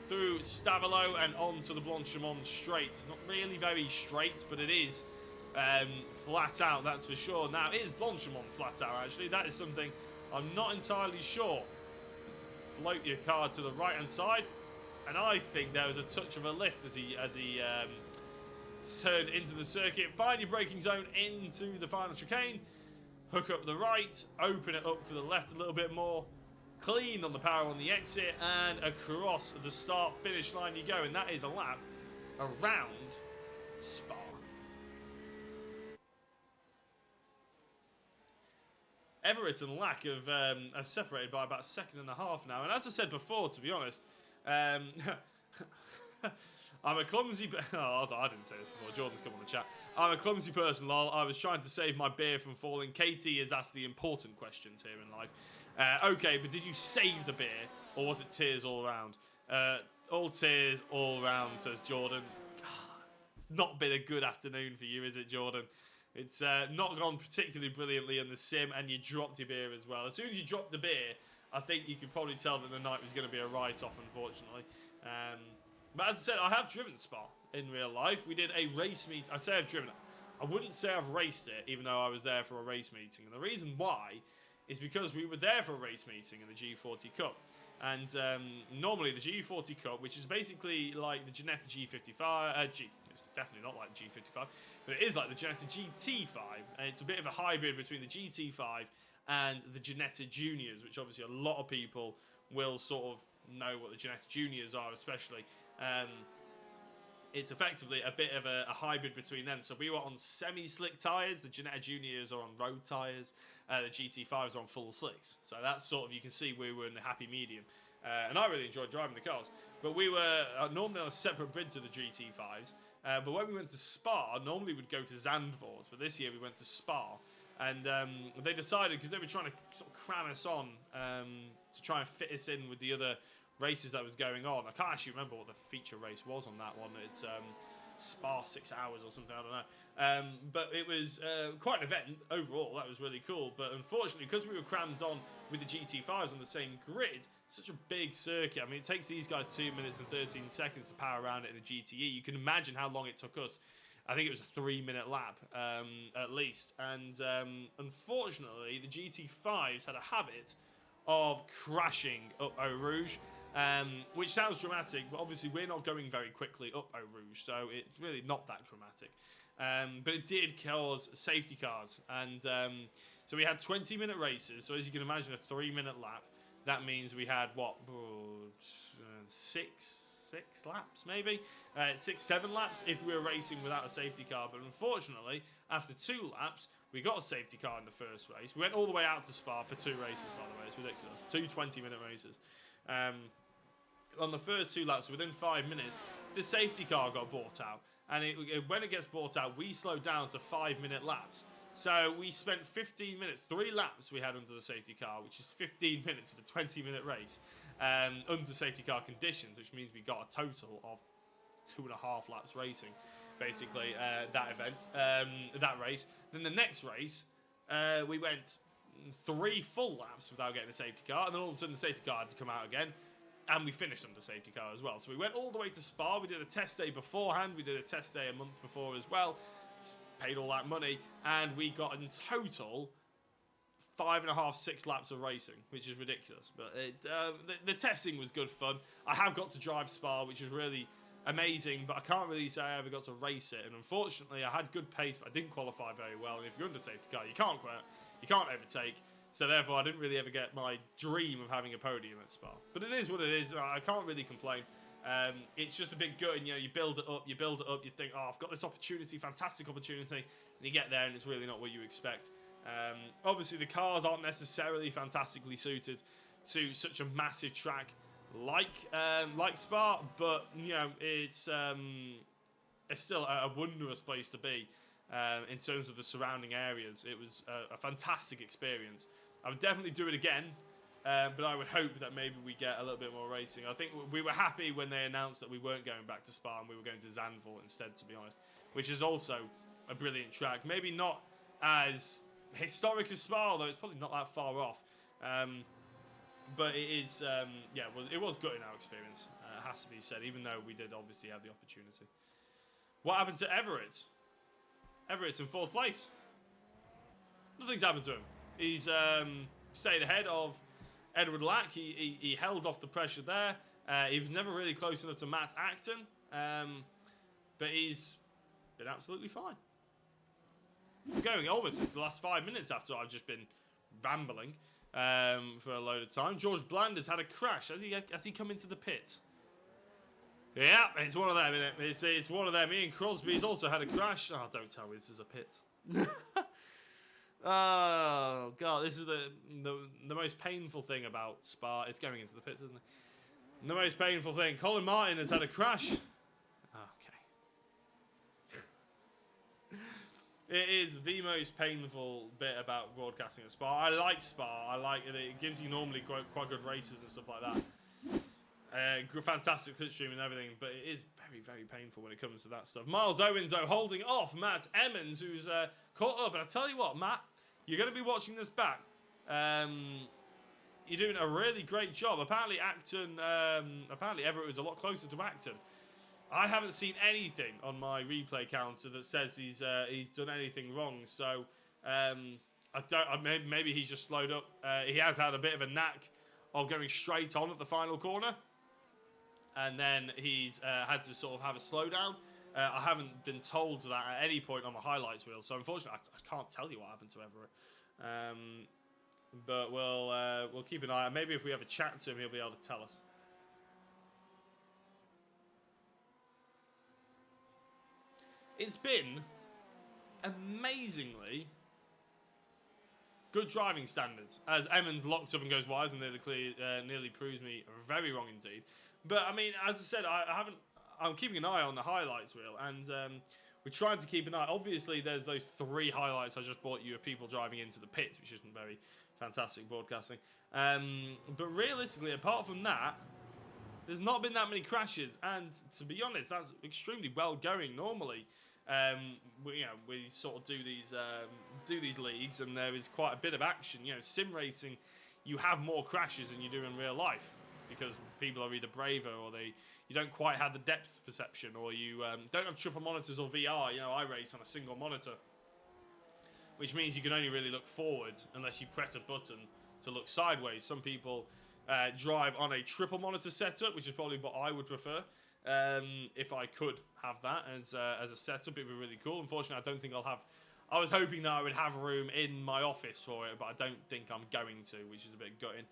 Through Stavelot and on to the Blanchimont Straight. Not really very straight, but it is flat out, that's for sure. Now, is Blanchimont flat out, actually? That is something I'm not entirely sure. Float your car to the right-hand side, and I think there was a touch of a lift as he turned into the circuit. Find your braking zone into the final chicane. Hook up the right, open it up for the left a little bit more. Clean on the power on the exit, and across the start-finish line you go, and that is a lap around Spa. Everett and Lack have separated by about a second and a half now, and as I said before, to be honest, I'm a clumsy... Oh, I didn't say this before. Jordan's come on the chat. I'm a clumsy person, lol. I was trying to save my beer from falling. Katie has asked the important questions here in life. Okay, but did you save the beer, or was it tears all around? All tears all round, says Jordan. God, it's not been a good afternoon for you, is it, Jordan? It's not gone particularly brilliantly in the sim, and you dropped your beer as well. As soon as you dropped the beer, I think you could probably tell that the night was going to be a write-off, unfortunately. But as I said, I have driven Spa in real life. We did a race meet. I say I've driven it. I wouldn't say I've raced it, even though I was there for a race meeting. And the reason why is because we were there for a race meeting in the G40 Cup. And normally the G40 Cup, which is basically like the Ginetta G55, it's definitely not like the G55, but it is like the Ginetta GT5. And it's a bit of a hybrid between the GT5 and the Ginetta Juniors, which obviously a lot of people will sort of know what the Ginetta Juniors are, especially. It's effectively a bit of a hybrid between them. So we were on semi-slick tyres. The Ginetta Juniors are on road tyres. The GT5s are on full slicks. So that's sort of, you can see we were in the happy medium. And I really enjoyed driving the cars. But we were normally on a separate grid to the GT5s. But when we went to Spa, normally we'd go to Zandvoort. But this year we went to Spa. And they decided, because they were trying to sort of cram us on to try and fit us in with the other races that was going on. I can't actually remember what the feature race was on that one. It's Spa 6 hours or something, I don't know. But it was quite an event overall. That was really cool. But unfortunately, because we were crammed on with the GT5s on the same grid, such a big circuit. I mean, it takes these guys 2 minutes and 13 seconds to power around it in a GTE. You can imagine how long it took us. I think it was a 3-minute lap, at least. And unfortunately, the GT5s had a habit of crashing up Eau Rouge. Which sounds dramatic, but obviously we're not going very quickly up Eau Rouge, so it's really not that dramatic. But it did cause safety cars, and so we had 20-minute races. So as you can imagine, a 3-minute lap. That means we had what, six laps maybe, 6-7 laps if we were racing without a safety car. But unfortunately, after 2 laps, we got a safety car in the first race. We went all the way out to Spa for 2 races, by the way. It's ridiculous. 2 20-minute races. On the first 2 laps, within 5 minutes, the safety car got bought out. And when it gets bought out, we slowed down to 5-minute laps. So we spent 15 minutes, 3 laps we had under the safety car, which is 15 minutes of a 20-minute race under safety car conditions, which means we got a total of 2.5 laps racing, basically, that event, that race. Then the next race, we went 3 full laps without getting a safety car, and then all of a sudden the safety car had to come out again, and we finished under safety car as well. So we went all the way to Spa. We did a test day beforehand. We did a test day a month before as well. Paid all that money, and we got in total 5.5, 6 laps of racing, which is ridiculous. But the testing was good fun. I have got to drive Spa, which is really amazing, but I can't really say I ever got to race it. And unfortunately, I had good pace, but I didn't qualify very well. And if you're under safety car, you can't overtake. So therefore, I didn't really ever get my dream of having a podium at Spa. But it is what it is. I can't really complain. It's just a bit gutting, you build it up, you think, oh, I've got this opportunity, fantastic opportunity, and you get there and it's really not what you expect. Obviously, the cars aren't necessarily fantastically suited to such a massive track like Spa, but it's still a wondrous place to be in terms of the surrounding areas. It was a fantastic experience. I would definitely do it again. But I would hope that maybe we get a little bit more racing. I think we were happy when they announced that we weren't going back to Spa and we were going to Zandvoort instead, to be honest, which is also a brilliant track. Maybe not as historic as Spa, although it's probably not that far off. But it is, it was good in our experience. It has to be said, even though we did obviously have the opportunity. What happened to Everett? Everett's in 4th place. Nothing's happened to him. He's stayed ahead of Edward Lack. He held off the pressure there. He was never really close enough to Matt Acton, but he's been absolutely fine. Going almost into the last 5 minutes after I've just been rambling for a load of time. George Bland has had a crash. Has he come into the pit? Yeah, it's one of them, isn't it? It's one of them. Ian Crosby's also had a crash. Oh, don't tell me this is a pit. Oh god, this is the most painful thing about Spa. It's going into the pits, isn't it? The most painful thing. Colin Martin has had a crash. Okay. It is the most painful bit about broadcasting at Spa. I like Spa. I like it. It gives you normally quite good races and stuff like that. Fantastic slipstream and everything, but it is very, very painful when it comes to that stuff. Miles Owens, though, holding off Matt Emmons, who's caught up. And I tell you what, Matt, you're going to be watching this back. You're doing a really great job. Apparently, apparently Everett was a lot closer to Acton. I haven't seen anything on my replay counter that says he's done anything wrong. So maybe he's just slowed up. He has had a bit of a knack of going straight on at the final corner, and then he's had to sort of have a slowdown. I haven't been told that at any point on the highlights reel, so unfortunately I can't tell you what happened to Everett. But we'll keep an eye. Maybe if we have a chat to him, he'll be able to tell us. It's been amazingly good driving standards as Emmons locks up and goes wide and nearly proves me very wrong indeed. But I mean, as I said, I'm keeping an eye on the highlights reel, and we're trying to keep an eye. Obviously, there's those 3 highlights I just brought you of people driving into the pits, which isn't very fantastic broadcasting. But realistically, apart from that, there's not been that many crashes, and to be honest, that's extremely well going normally. We sort of do these leagues, and there is quite a bit of action. Sim racing, you have more crashes than you do in real life because people are either braver or you don't quite have the depth perception, or you don't have triple monitors or VR. I race on a single monitor, which means you can only really look forward unless you press a button to look sideways. Some people drive on a triple monitor setup, which is probably what I would prefer. If I could have that as a setup, it would be really cool. Unfortunately, I don't think I'll have. I was hoping that I would have room in my office for it, but I don't think I'm going to, which is a bit gutting.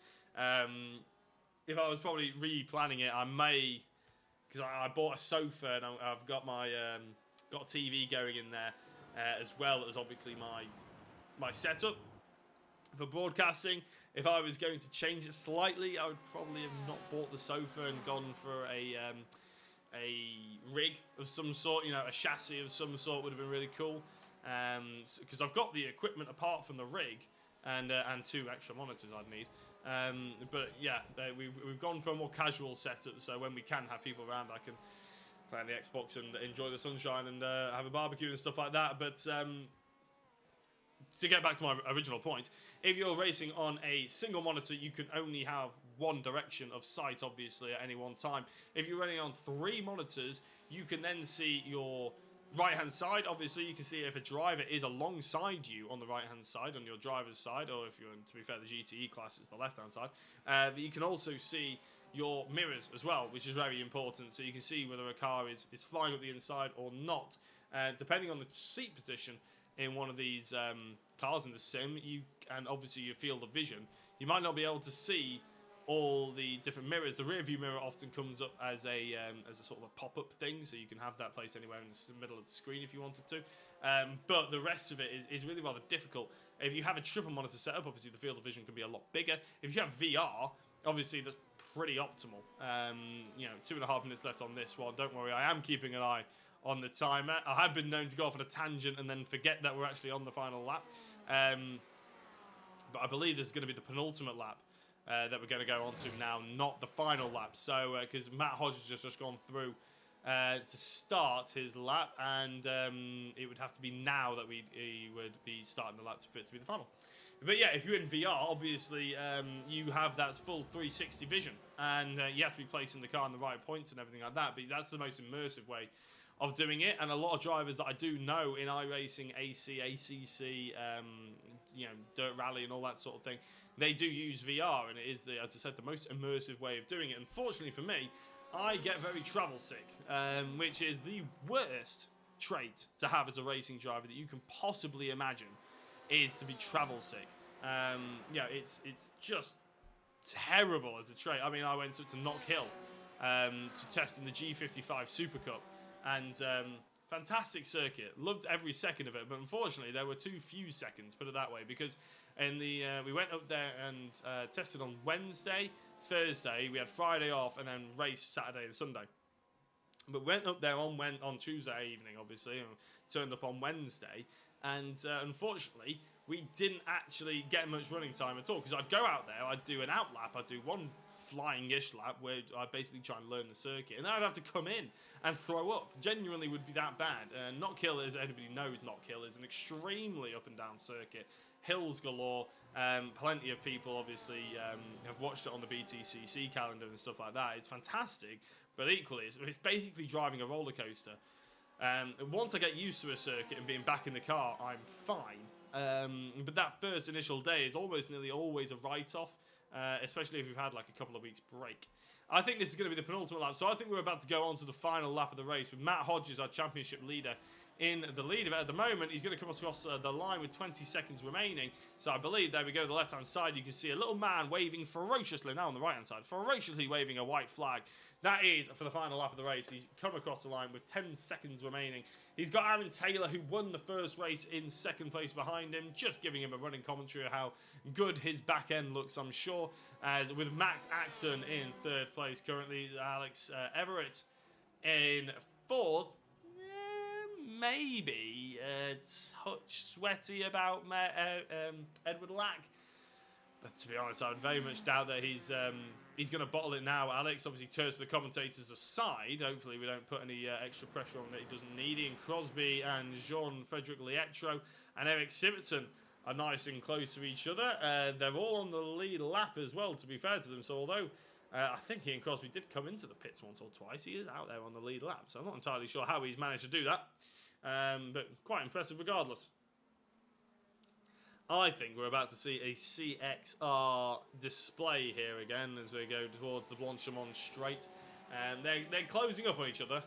If I was probably replanning it, I may, because I bought a sofa and I've got my got a TV going in there, as well as obviously my setup for broadcasting. If I was going to change it slightly, I would probably have not bought the sofa and gone for a rig of some sort. A chassis of some sort would have been really cool. because I've got the equipment apart from the rig and 2 extra monitors I'd need. But yeah, we've gone for a more casual setup, so when we can have people around, I can play on the Xbox and enjoy the sunshine and have a barbecue and stuff like that. But to get back to my original point, if you're racing on a single monitor, you can only have one direction of sight, obviously, at any one time. If you're running on 3 monitors, you can then see your right-hand side. Obviously, you can see if a driver is alongside you on the right-hand side, on your driver's side, or if you're in, to be fair, the GTE class, it's the left-hand side. But you can also see your mirrors as well, which is very important. So you can see whether a car is flying up the inside or not. Depending on the seat position in one of these cars in the sim, and obviously your field of vision, you might not be able to see all the different mirrors. The rear view mirror often comes up as a sort of a pop-up thing, so you can have that placed anywhere in the middle of the screen if you wanted to. But the rest of it is really rather difficult. If you have a triple monitor setup, obviously the field of vision can be a lot bigger. If you have VR, obviously that's pretty optimal. 2.5 minutes left on this one. Don't worry, I am keeping an eye on the timer. I have been known to go off on a tangent and then forget that we're actually on the final lap. But I believe this is going to be the penultimate lap that we're going to go on to now, not the final lap. So, because Matt Hodges has just gone through to start his lap, and it would have to be now that he would be starting the lap for it to be the final. But yeah, if you're in VR, obviously you have that full 360 vision, and you have to be placing the car in the right points and everything like that. But that's the most immersive way of doing it, and a lot of drivers that I do know in iRacing, AC, ACC, Dirt Rally and all that sort of thing, they do use VR, and it is, as I said, the most immersive way of doing it. Unfortunately for me, I get very travel sick, which is the worst trait to have as a racing driver that you can possibly imagine, is to be travel sick. It's just terrible as a trait. I mean, I went up to Knock Hill to test in the G55 Super Cup, and fantastic circuit. Loved every second of it, but unfortunately there were too few seconds, put it that way, because we went up there and tested on Wednesday, Thursday, we had Friday off, and then raced Saturday and Sunday. But went up there on Tuesday evening, obviously, and turned up on Wednesday, and unfortunately we didn't actually get much running time at all, because I'd go out there, I'd do an out lap, I'd do one flying-ish lap where I basically try and learn the circuit, and then I'd have to come in and throw up. Genuinely would be that bad. Knock Hill, as anybody knows, Knock Hill is an extremely up and down circuit. Hills galore. Plenty of people obviously have watched it on the BTCC calendar and stuff like that. It's fantastic, but equally it's basically driving a roller coaster. Once I get used to a circuit and being back in the car, I'm fine. But that first initial day is almost nearly always a write-off, especially if we've had like a couple of weeks break. I think this is going to be the penultimate lap, so I think we're about to go on to the final lap of the race with Matt Hodges, our championship leader, in the lead of it at the moment. He's going to come across the line with 20 seconds remaining. So I believe, there we go, the left-hand side, you can see a little man waving ferociously, now on the right-hand side, ferociously waving a white flag. That is for the final lap of the race. He's come across the line with 10 seconds remaining. He's got Aaron Taylor, who won the first race, in second place behind him, just giving him a running commentary of how good his back end looks, I'm sure. With Matt Acton in third place currently, Alex Everett in fourth. Maybe a touch sweaty about Edward Lack, but to be honest, I would very much doubt that he's going to bottle it now. Alex obviously turns to the commentators aside. Hopefully we don't put any extra pressure on that he doesn't need. Ian Crosby and Jean-Frederic Lietro and Eric Siverton are nice and close to each other. They're all on the lead lap as well, to be fair to them. So although I think Ian Crosby did come into the pits once or twice, he is out there on the lead lap. So I'm not entirely sure how he's managed to do that. But quite impressive regardless. I think we're about to see a CXR display here again as we go towards the Blanchimont Straight. They're closing up on each other,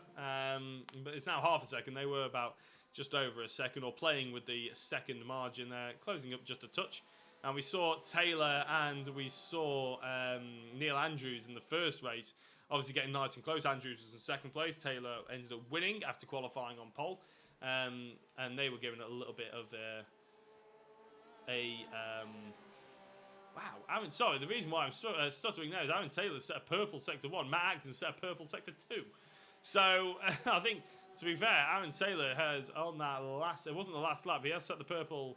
but it's now half a second. They were about just over a second, or playing with the second margin. They're closing up just a touch. And we saw Taylor and we saw Neil Andrews in the first race, obviously getting nice and close. Andrews was in second place. Taylor ended up winning after qualifying on pole. And they were given a little bit of wow. Sorry, the reason why I'm stuttering now is Aaron Taylor set a purple sector 1. Matt Acton set a purple sector 2. So I think To be fair, Aaron Taylor has on that last, it wasn't the last lap, but he has set the purple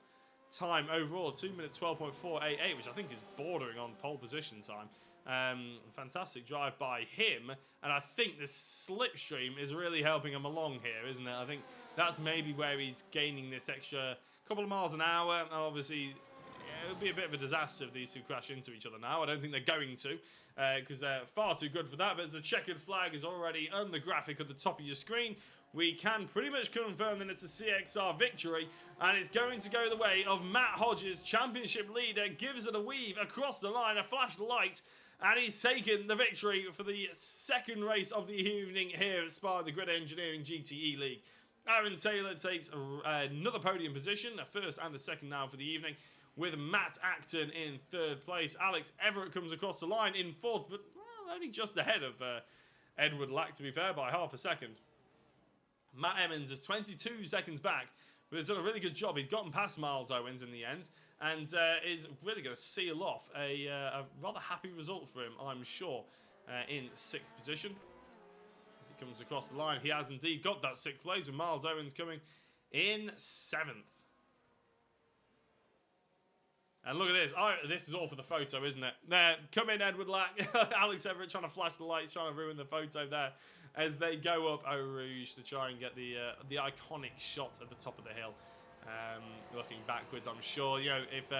time overall, 2 minutes 12.488, which I think is bordering on pole position time. Fantastic drive by him, and I think the slipstream is really helping him along here, isn't it? I think that's maybe where he's gaining this extra couple of miles an hour, and obviously it would be a bit of a disaster if these two crash into each other now. I don't think they're going to, because they're far too good for that, but as the checkered flag is already on the graphic at the top of your screen, we can pretty much confirm that it's a CXR victory, and it's going to go the way of Matt Hodges, championship leader, gives it a weave across the line, a flash light, and he's taken the victory for the second race of the evening here at Spa, the GRID Engineering GTE League. Aaron Taylor takes another podium position, a first and a second now for the evening, with Matt Acton in third place. Alex Everett comes across the line in fourth, but well, only just ahead of Edward Lack, to be fair, by half a second. Matt Emmons is 22 seconds back, but he's done a really good job. He's gotten past Miles Owens in the end, and is really going to seal off a rather happy result for him, I'm sure, in sixth position. As he comes across the line, he has indeed got that sixth place, with Miles Owens coming in seventh. And look at this. This is all for the photo, isn't it? There, come in, Edward Lack. Alex Everett trying to flash the lights, trying to ruin the photo there as they go up Eau Rouge to try and get the iconic shot at the top of the hill. Looking backwards, I'm sure, you know, if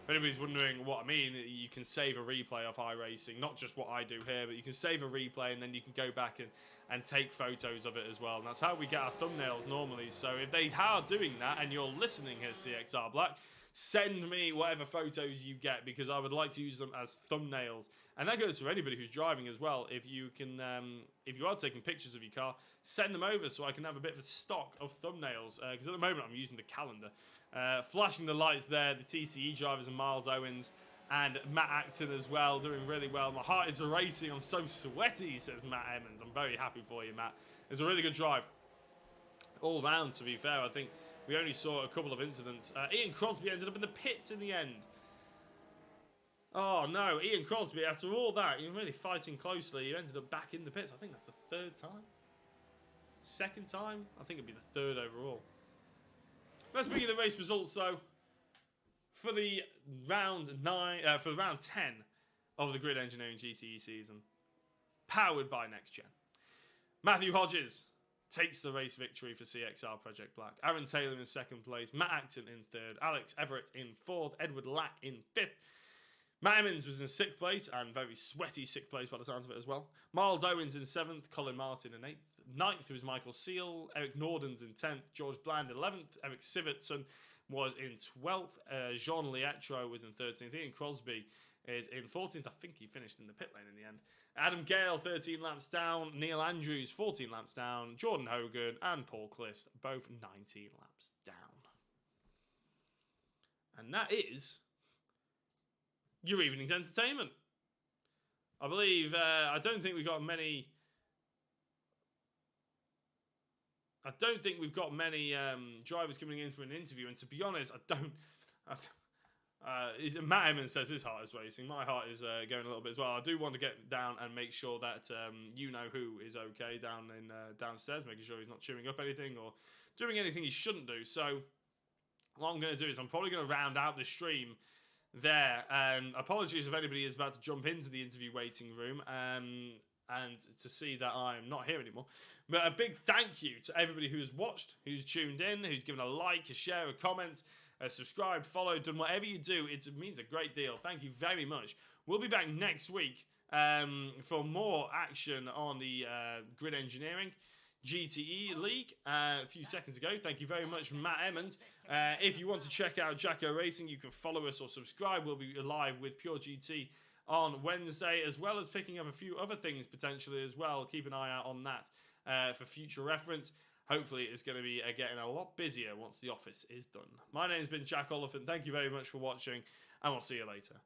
anybody's wondering what I mean, you can save a replay of iRacing, not just what I do here, but you can save a replay and then you can go back and take photos of it as well. And that's how we get our thumbnails normally. So if they are doing that and you're listening here, CXR Black, send me whatever photos you get, because I would like to use them as thumbnails. And that goes for anybody who's driving as well. If you can, if you are taking pictures of your car, send them over so I can have a bit of a stock of thumbnails. Because at the moment I'm using the calendar. Flashing the lights there, the TCE drivers and Miles Owens and Matt Acton as well, doing really well. My heart is racing. I'm so sweaty, says Matt Emmons. I'm very happy for you, Matt. It's a really good drive. All round, to be fair, I think we only saw a couple of incidents. Ian Crosby ended up in the pits in the end. Oh no, Ian Crosby, after all that, you're really fighting closely. You ended up back in the pits. I think that's the third time. Second time? I think it'd be the third overall. Let's begin the race results though. For the round 10 of the GRID Engineering GTE season. Powered by NXTGEN. Matthew Hodges takes the race victory for CXR Project Black. Aaron Taylor in second place. Matt Acton in third. Alex Everett in fourth. Edward Lack in fifth. Matt Emmons was in sixth place, and very sweaty sixth place by the sounds of it as well. Miles Owens in seventh. Colin Martin in eighth. Ninth was Michael Seal. Eric Nordens in 10th. George Bland 11th. Eric Sivertson was in 12th. Jean Lietro was in 13th. Ian Crosby is in 14th. I think he finished in the pit lane in the end. Adam Gale, 13 laps down. Neil Andrews, 14 laps down. Jordan Hogan and Paul Clist, both 19 laps down. And that is your evening's entertainment. I believe, I don't think we've got many... drivers coming in for an interview, and to be honest, Matt Emmons says his heart is racing. My heart is going a little bit as well. I do want to get down and make sure that you know who is okay down in downstairs, making sure he's not chewing up anything or doing anything he shouldn't do. So what I'm going to do is I'm probably going to round out the stream there. Apologies if anybody is about to jump into the interview waiting room and to see that I'm not here anymore. But a big thank you to everybody who's watched, who's tuned in, who's given a like, a share, a comment, subscribed, followed, done whatever you do. It means a great deal. Thank you very much. We'll be back next week for more action on the GRID Engineering GTE League. A few seconds ago, thank you very much, Matt Emmons. If you want to check out Jacko Racing, you can follow us or subscribe. We'll be live with Pure GT on Wednesday, as well as picking up a few other things potentially as well. Keep an eye out on that for future reference. Hopefully it's going to be getting a lot busier once the office is done. My name's been Jack Oliphant. Thank you very much for watching, and we'll see you later.